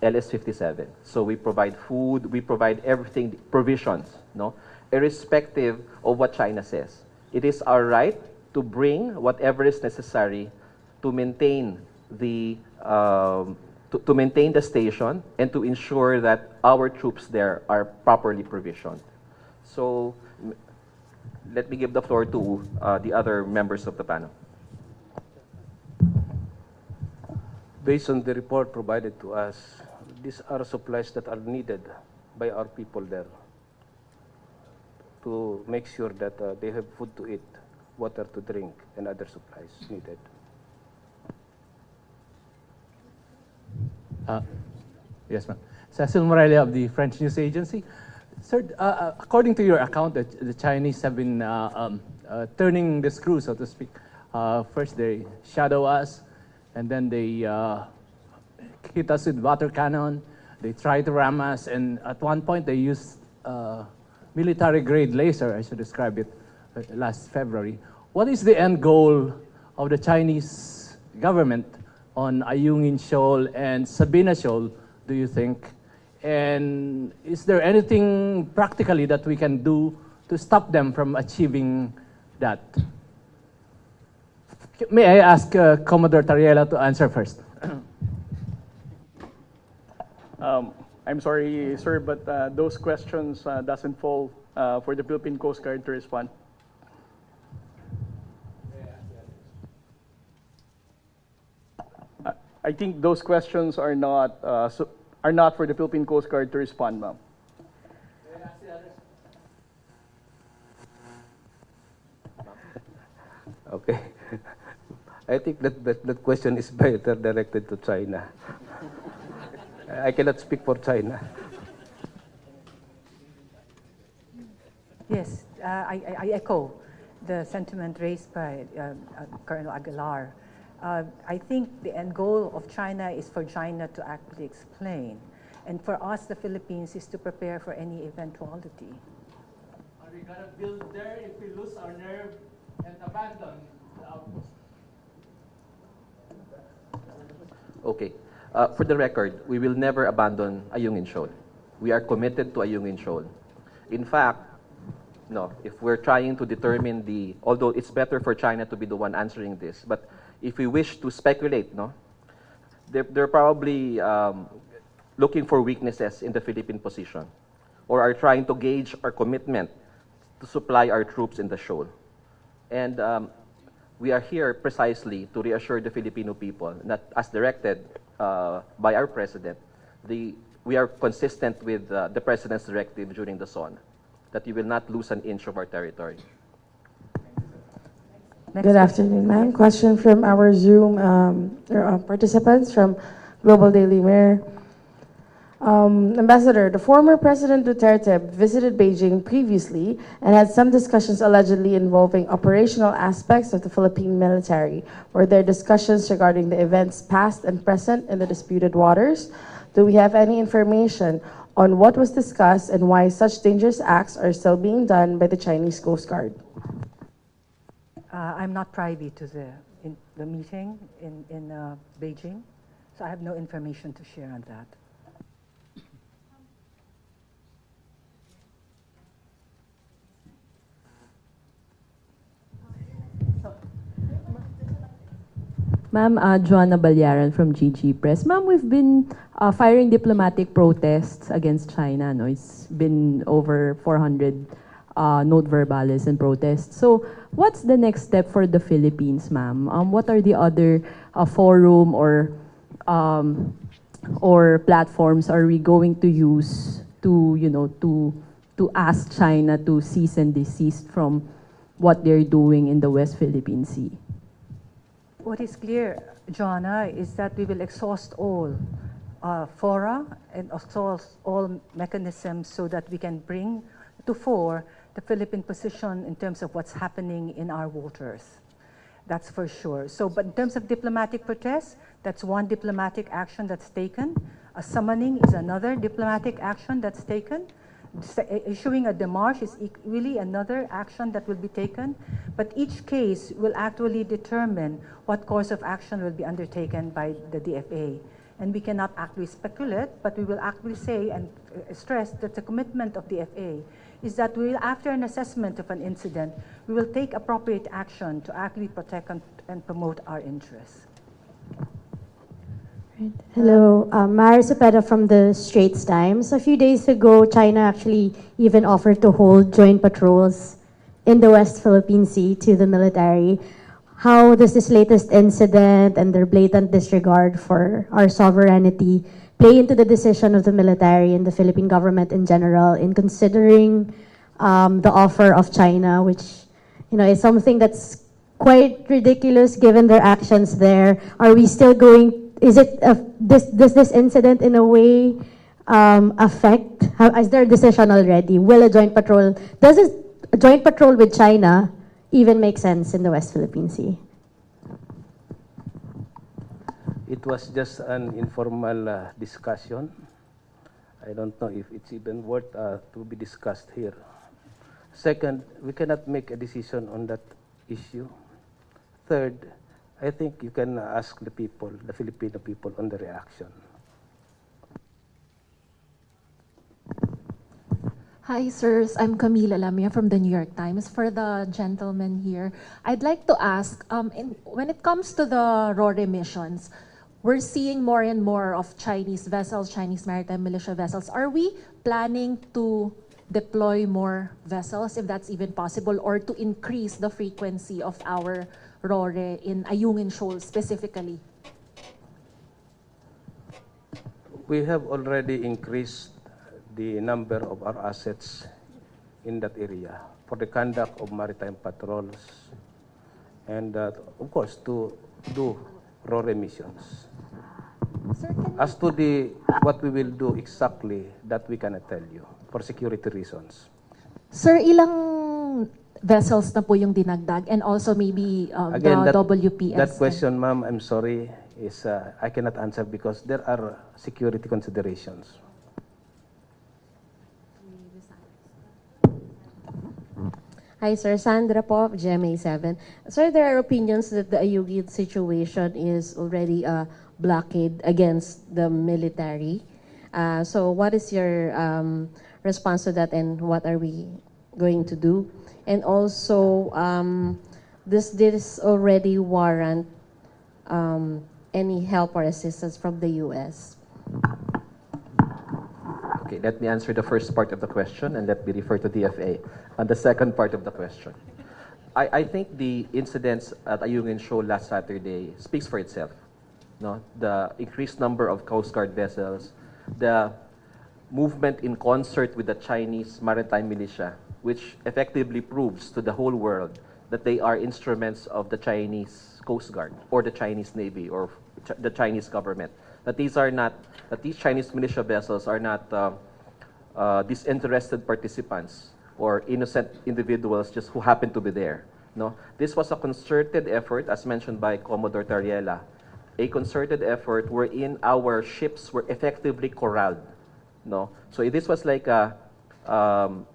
LS-57. So we provide food, we provide everything, provisions, no? Irrespective of what China says. It is our right to bring whatever is necessary to maintain the to maintain the station and to ensure that our troops there are properly provisioned. So let me give the floor to the other members of the panel. Based on the report provided to us, these are supplies that are needed by our people there to make sure that they have food to eat, water to drink, and other supplies needed. Yes, ma'am. Cecil Morelia of the French News Agency. Sir, according to your account, the Chinese have been turning the screw, so to speak. First, they shadow us, and then they hit us with water cannon. They try to ram us, and at one point, they used military-grade laser, I should describe it, last February. What is the end goal of the Chinese government on Ayungin Shoal and Sabina Shoal, do you think? And is there anything practically that we can do to stop them from achieving that? May I ask Commodore Tariela to answer first? I'm sorry, sir, but those questions doesn't fall for the Philippine Coast Guard to respond. I think those questions are not for the Philippine Coast Guard to respond, ma'am. Okay. I think that question is better directed to China. I cannot speak for China. Yes, I echo the sentiment raised by Colonel Aguilar. I think the end goal of China is for China to actually explain. And for us, the Philippines, is to prepare for any eventuality. Are we going to build there if we lose our nerve and abandon the outpost? Okay. For the record, we will never abandon Ayungin Shoal. We are committed to Ayungin Shoal. In fact, no, if we're trying to determine although it's better for China to be the one answering this, but if we wish to speculate, no, they're probably looking for weaknesses in the Philippine position, or are trying to gauge our commitment to supply our troops in the shoal. And we are here precisely to reassure the Filipino people that, as directed by our president, we are consistent with the president's directive during the SON, that you will not lose an inch of our territory. Good afternoon, ma'am. Question from our Zoom participants from Global Daily Mirror. Ambassador, the former President Duterte visited Beijing previously and had some discussions allegedly involving operational aspects of the Philippine military. Were there discussions regarding the events past and present in the disputed waters? Do we have any information on what was discussed and why such dangerous acts are still being done by the Chinese Coast Guard? I'm not privy to the meeting in Beijing, so I have no information to share on that. Ma'am, Joanna Balyaran from GG Press. Ma'am, we've been firing diplomatic protests against China. No? It's been over 400 note verbales and protests. So what's the next step for the Philippines, ma'am? What are the other forum or platforms are we going to use to ask China to cease and desist from what they're doing in the West Philippine Sea? What is clear, Joanna, is that we will exhaust all fora and exhaust all mechanisms so that we can bring to fore the Philippine position in terms of what's happening in our waters. That's for sure. So, but in terms of diplomatic protests, that's one diplomatic action that's taken. A summoning is another diplomatic action that's taken. Issuing a démarche is really another action that will be taken. But each case will actually determine what course of action will be undertaken by the DFA. And we cannot actually speculate, but we will actually say and stress that the commitment of DFA is that we will, after an assessment of an incident, we will take appropriate action to actually protect and promote our interests. Hello, Mara Cepeda from the Straits Times. A few days ago, China actually even offered to hold joint patrols in the West Philippine Sea to the military. How does this latest incident and their blatant disregard for our sovereignty play into the decision of the military and the Philippine government in general in considering the offer of China, which is something that's quite ridiculous given their actions there? Are we still going? Is it does this incident in a way affect? Is there a decision already? Will a joint patrol? Does a joint patrol with China even make sense in the West Philippine Sea? It was just an informal discussion. I don't know if it's even worth to be discussed here. Second, we cannot make a decision on that issue. Third, I think you can ask the people, the Filipino people, on the reaction. Hi, sirs. I'm Camila Lamia from the New York Times. For the gentleman here, I'd like to ask, when it comes to the RORE missions, we're seeing more and more of Chinese vessels, Chinese maritime militia vessels. Are we planning to deploy more vessels, if that's even possible, or to increase the frequency of our RORE in Ayungin Shoal specifically? We have already increased the number of our assets in that area for the conduct of maritime patrols and, of course, to do RORE missions. As to what we will do exactly, that we cannot tell you for security reasons. Sir, ilang vessels na po yung dinagdag, and also maybe Again, the WPS? That question, ma'am, I'm sorry, is I cannot answer because there are security considerations. Hi, Sir. Sandra po of GMA7. Sir, there are opinions that the Ayungin situation is already a blockade against the military. So what is your response to that, and what are we going to do? And also, does this already warrant any help or assistance from the U.S.? Okay, let me answer the first part of the question and let me refer to DFA on the second part of the question. I think the incidents at Ayungin Shoal last Saturday speaks for itself. No? The increased number of Coast Guard vessels, the movement in concert with the Chinese maritime militia, which effectively proves to the whole world that they are instruments of the Chinese Coast Guard or the Chinese Navy or the Chinese government. That these Chinese militia vessels are not disinterested participants or innocent individuals just who happen to be there. No, this was a concerted effort, as mentioned by Commodore Tariela, a concerted effort wherein our ships were effectively corralled. No, so this was like a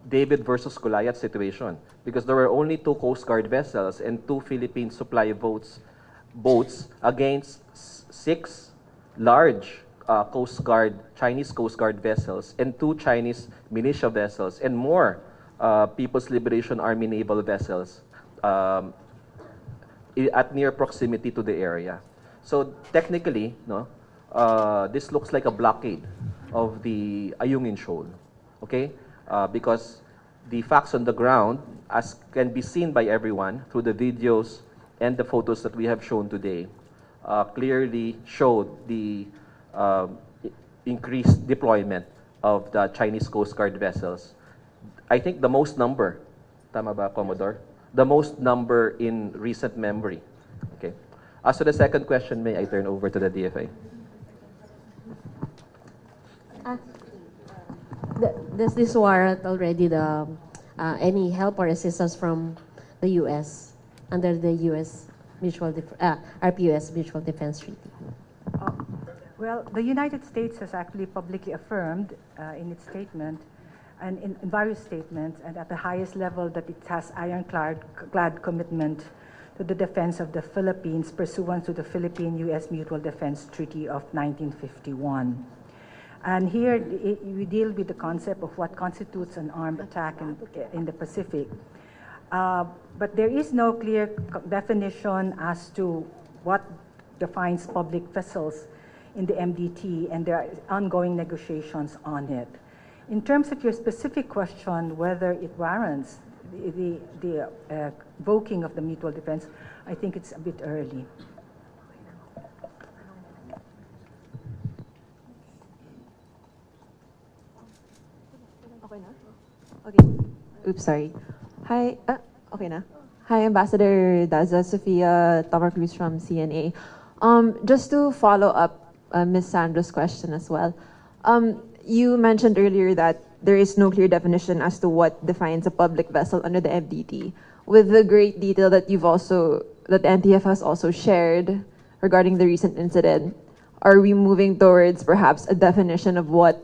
David versus Goliath situation because there were only 2 Coast Guard vessels and 2 Philippine supply boats against 6 large Chinese Coast Guard vessels and 2 Chinese militia vessels and more People's Liberation Army naval vessels at near proximity to the area. So technically, no, this looks like a blockade of the Ayungin Shoal, okay? Because the facts on the ground, as can be seen by everyone through the videos and the photos that we have shown today, clearly showed the increased deployment of the Chinese Coast Guard vessels. I think the most number, tama ba, Commodore? The most number in recent memory. Okay. As to the second question, may I turn over to the DFA? Does this warrant already the any help or assistance from the U.S. under the U.S. RPUS Mutual Defense Treaty? Well, the United States has actually publicly affirmed in its statement and in various statements and at the highest level that it has ironclad commitment to the defense of the Philippines pursuant to the Philippine-U.S. Mutual Defense Treaty of 1951. And here we deal with the concept of what constitutes an armed attack in the Pacific. But there is no clear definition as to what defines public vessels in the MDT, and there are ongoing negotiations on it. In terms of your specific question, whether it warrants the invoking of the mutual defense, I think it's a bit early. Okay. Oops, sorry. Hi. Okay na. Hi, Ambassador Daza, Sofia Tamar Cruz from CNA. Just to follow up Ms. Sandra's question as well. You mentioned earlier that there is no clear definition as to what defines a public vessel under the MDT. With the great detail that that NTF has also shared regarding the recent incident, are we moving towards perhaps a definition of what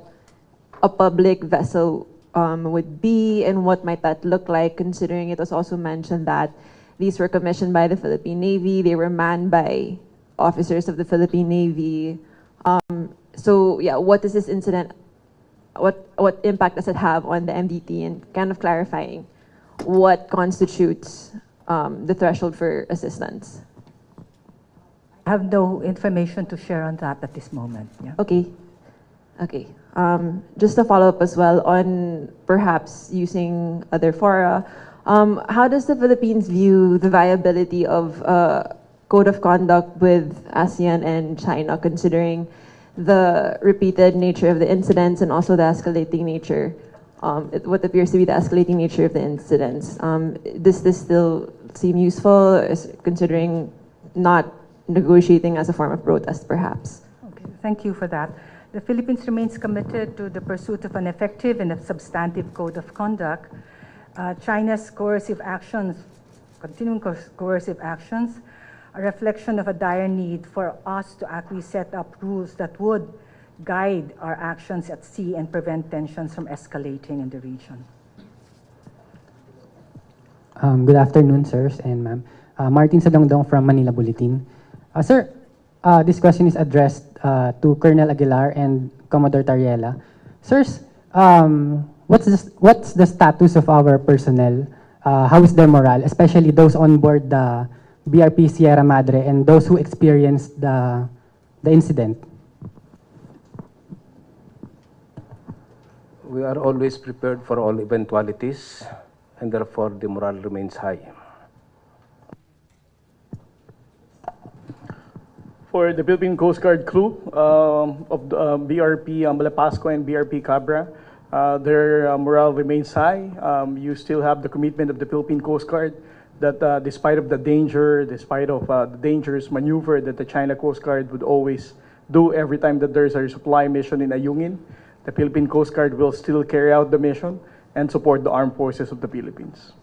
a public vessel would be, and what might that look like, considering it was also mentioned that these were commissioned by the Philippine Navy, they were manned by officers of the Philippine Navy. So yeah, what is this incident, what impact does it have on the MDT, and kind of clarifying what constitutes the threshold for assistance? I have no information to share on that at this moment. Yeah. Okay. Okay. Just to follow up as well on perhaps using other fora, how does the Philippines view the viability of code of conduct with ASEAN and China, considering the repeated nature of the incidents and also the escalating nature, what appears to be the escalating nature of the incidents? Does this still seem useful, considering not negotiating as a form of protest, perhaps? Okay, thank you for that. The Philippines remains committed to the pursuit of an effective and a substantive code of conduct. China's coercive actions, continuing coercive actions, a reflection of a dire need for us to actually set up rules that would guide our actions at sea and prevent tensions from escalating in the region. Good afternoon, sirs and ma'am. Martin Sadongdong from Manila Bulletin. Sir, this question is addressed to Colonel Aguilar and Commodore Tariela. Sirs, what's the status of our personnel? How is their morale, especially those on board the BRP Sierra Madre and those who experienced the incident? We are always prepared for all eventualities, and therefore the morale remains high. For the Philippine Coast Guard crew of BRP Malapasco and BRP Cabra, their morale remains high. You still have the commitment of the Philippine Coast Guard that despite of the danger, despite of the dangerous maneuver that the China Coast Guard would always do every time that there's a resupply mission in Ayungin, the Philippine Coast Guard will still carry out the mission and support the armed forces of the Philippines.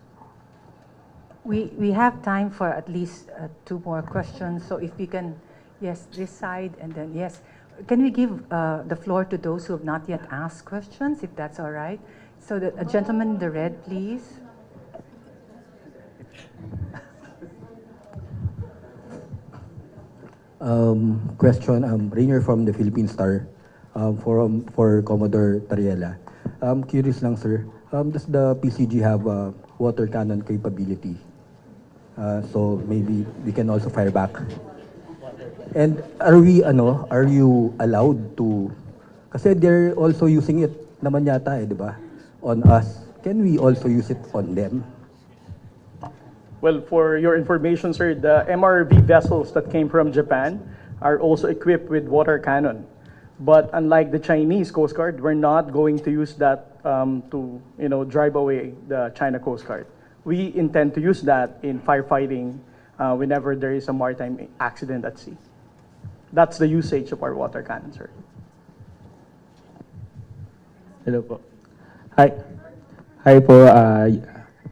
We have time for at least 2 more questions, so if we can, yes, this side, and then yes. Can we give the floor to those who have not yet asked questions, if that's all right? So a gentleman in the red, please. Question, Rainier from the Philippine Star, for Commodore Tariela. Curious lang, sir, does the PCG have a water cannon capability? So maybe we can also fire back. And are you allowed to, kasi they're also using it naman yata di ba, on us. Can we also use it on them? Well, for your information, sir, the MRV vessels that came from Japan are also equipped with water cannon. But unlike the Chinese Coast Guard, we're not going to use that to drive away the China Coast Guard. We intend to use that in firefighting whenever there is a maritime accident at sea. That's the usage of our water cannon, sir. Hello po. Hi po,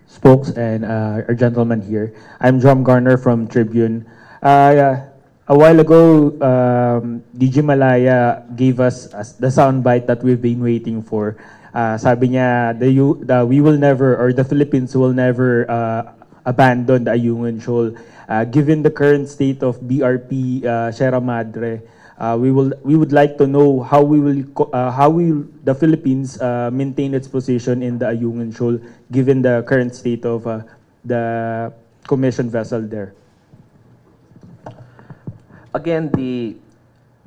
spokes and our gentleman here. I'm Drum Garner from Tribune. A while ago, DG Malaya gave us the soundbite that we've been waiting for. Sabi niya, we will never, or the Philippines will never abandon the Ayungin Shoal. Given the current state of BRP Sierra Madre, we would like to know how will the Philippines maintain its position in the Ayungin Shoal, given the current state of the commissioned vessel there. Again, the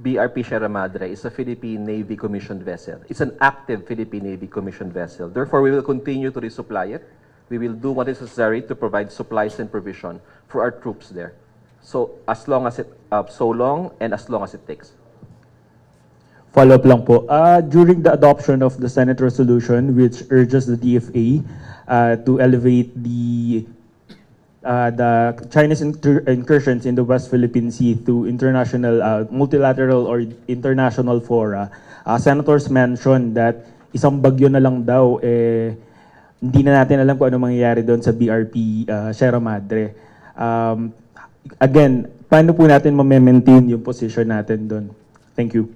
BRP Sierra Madre is a Philippine Navy commissioned vessel. It's an active Philippine Navy commissioned vessel. Therefore, we will continue to resupply it. We will do what is necessary to provide supplies and provision for our troops there. So as long as it takes. Follow-up lang po. During the adoption of the Senate resolution, which urges the DFA to elevate the Chinese incursions in the West Philippine Sea to international, multilateral or international fora, senators mentioned that isang bagyo na lang daw, hindi na natin alam kung ano mangyayari doon sa BRP Sierra Madre. Again, paano po natin ma-maintain yung position natin doon? Thank you.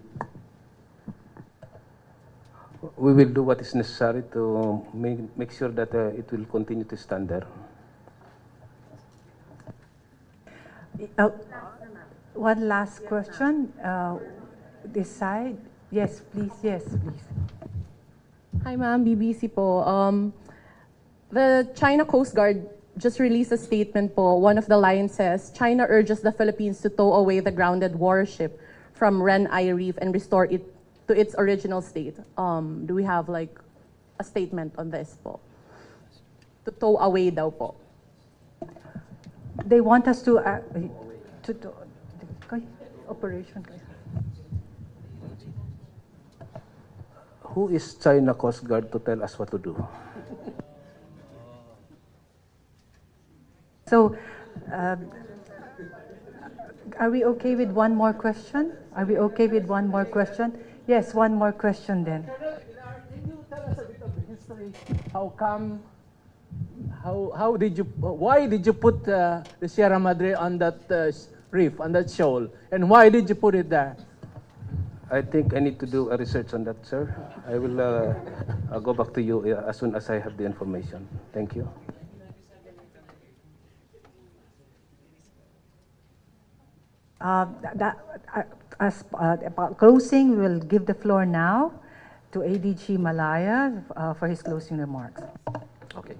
We will do what is necessary to make sure that it will continue to stand there. One last question. This side. Yes, please. Yes, please. Hi, ma'am. BBC po. The China Coast Guard just released a statement po. One of the lines says, China urges the Philippines to tow away the grounded warship from Ren-Ai Reef and restore it to its original state. Do we have like a statement on this po? To tow away daw po. They want us to operation. Who is China Coast Guard to tell us what to do? So, are we okay with one more question? Are we okay with one more question? Yes, one more question then. Can you tell us a bit of the history? How come? How did you? Why did you put the Sierra Madre on that reef, on that shoal, and why did you put it there? I think I need to do a research on that, sir. I will I'll go back to you as soon as I have the information. Thank you. Closing, we will give the floor now to ADG Malaya for his closing remarks. Okay.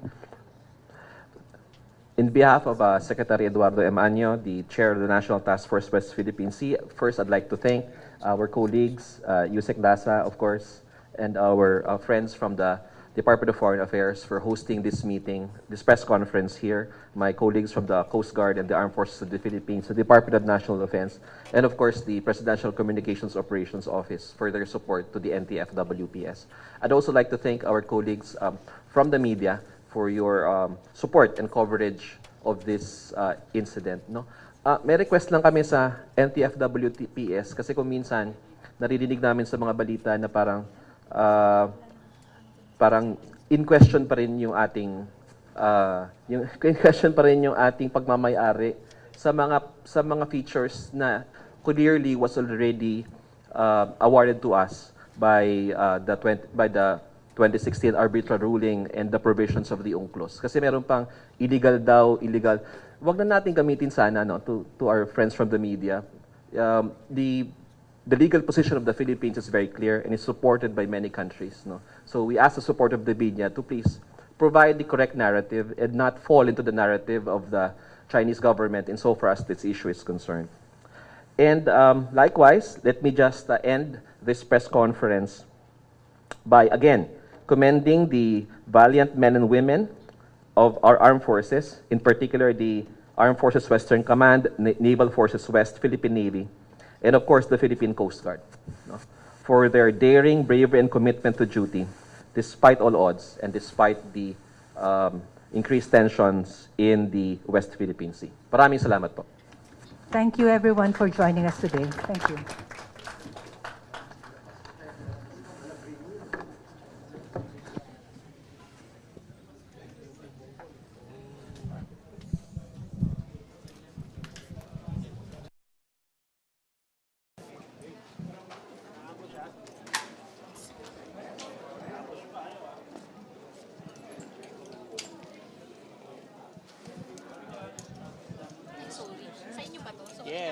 In behalf of Secretary Eduardo M. Año, the Chair of the National Task Force West Philippine Sea, first I'd like to thank our colleagues, Yusek Dasa, of course, and our friends from the Department of Foreign Affairs for hosting this meeting, this press conference here, my colleagues from the Coast Guard and the Armed Forces of the Philippines, the Department of National Defense, and of course the Presidential Communications Operations Office for their support to the NTF-WPS. I'd also like to thank our colleagues from the media for your support and coverage of this incident. No? May request lang kami sa NTF-WPS kasi kung minsan naririnig namin sa mga balita na parang in question pa rin yung ating pagmamay-ari sa mga features na clearly was already awarded to us by the 2016 arbitral ruling and the provisions of the UNCLOS. Kasi meron pang illegal. Wag na natin gamitin sana to our friends from the media. The legal position of the Philippines is very clear and is supported by many countries. No? So we ask the support of the media to please provide the correct narrative and not fall into the narrative of the Chinese government insofar as this issue is concerned. And likewise, let me just end this press conference by, again, commending the valiant men and women of our armed forces, in particular the Armed Forces Western Command, Naval Forces West, Philippine Navy, and of course the Philippine Coast Guard, for their daring, bravery, and commitment to duty, despite all odds and despite the increased tensions in the West Philippine Sea. Maraming salamat po. Thank you everyone for joining us today. Thank you.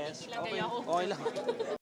Yes, okay. Okay lang.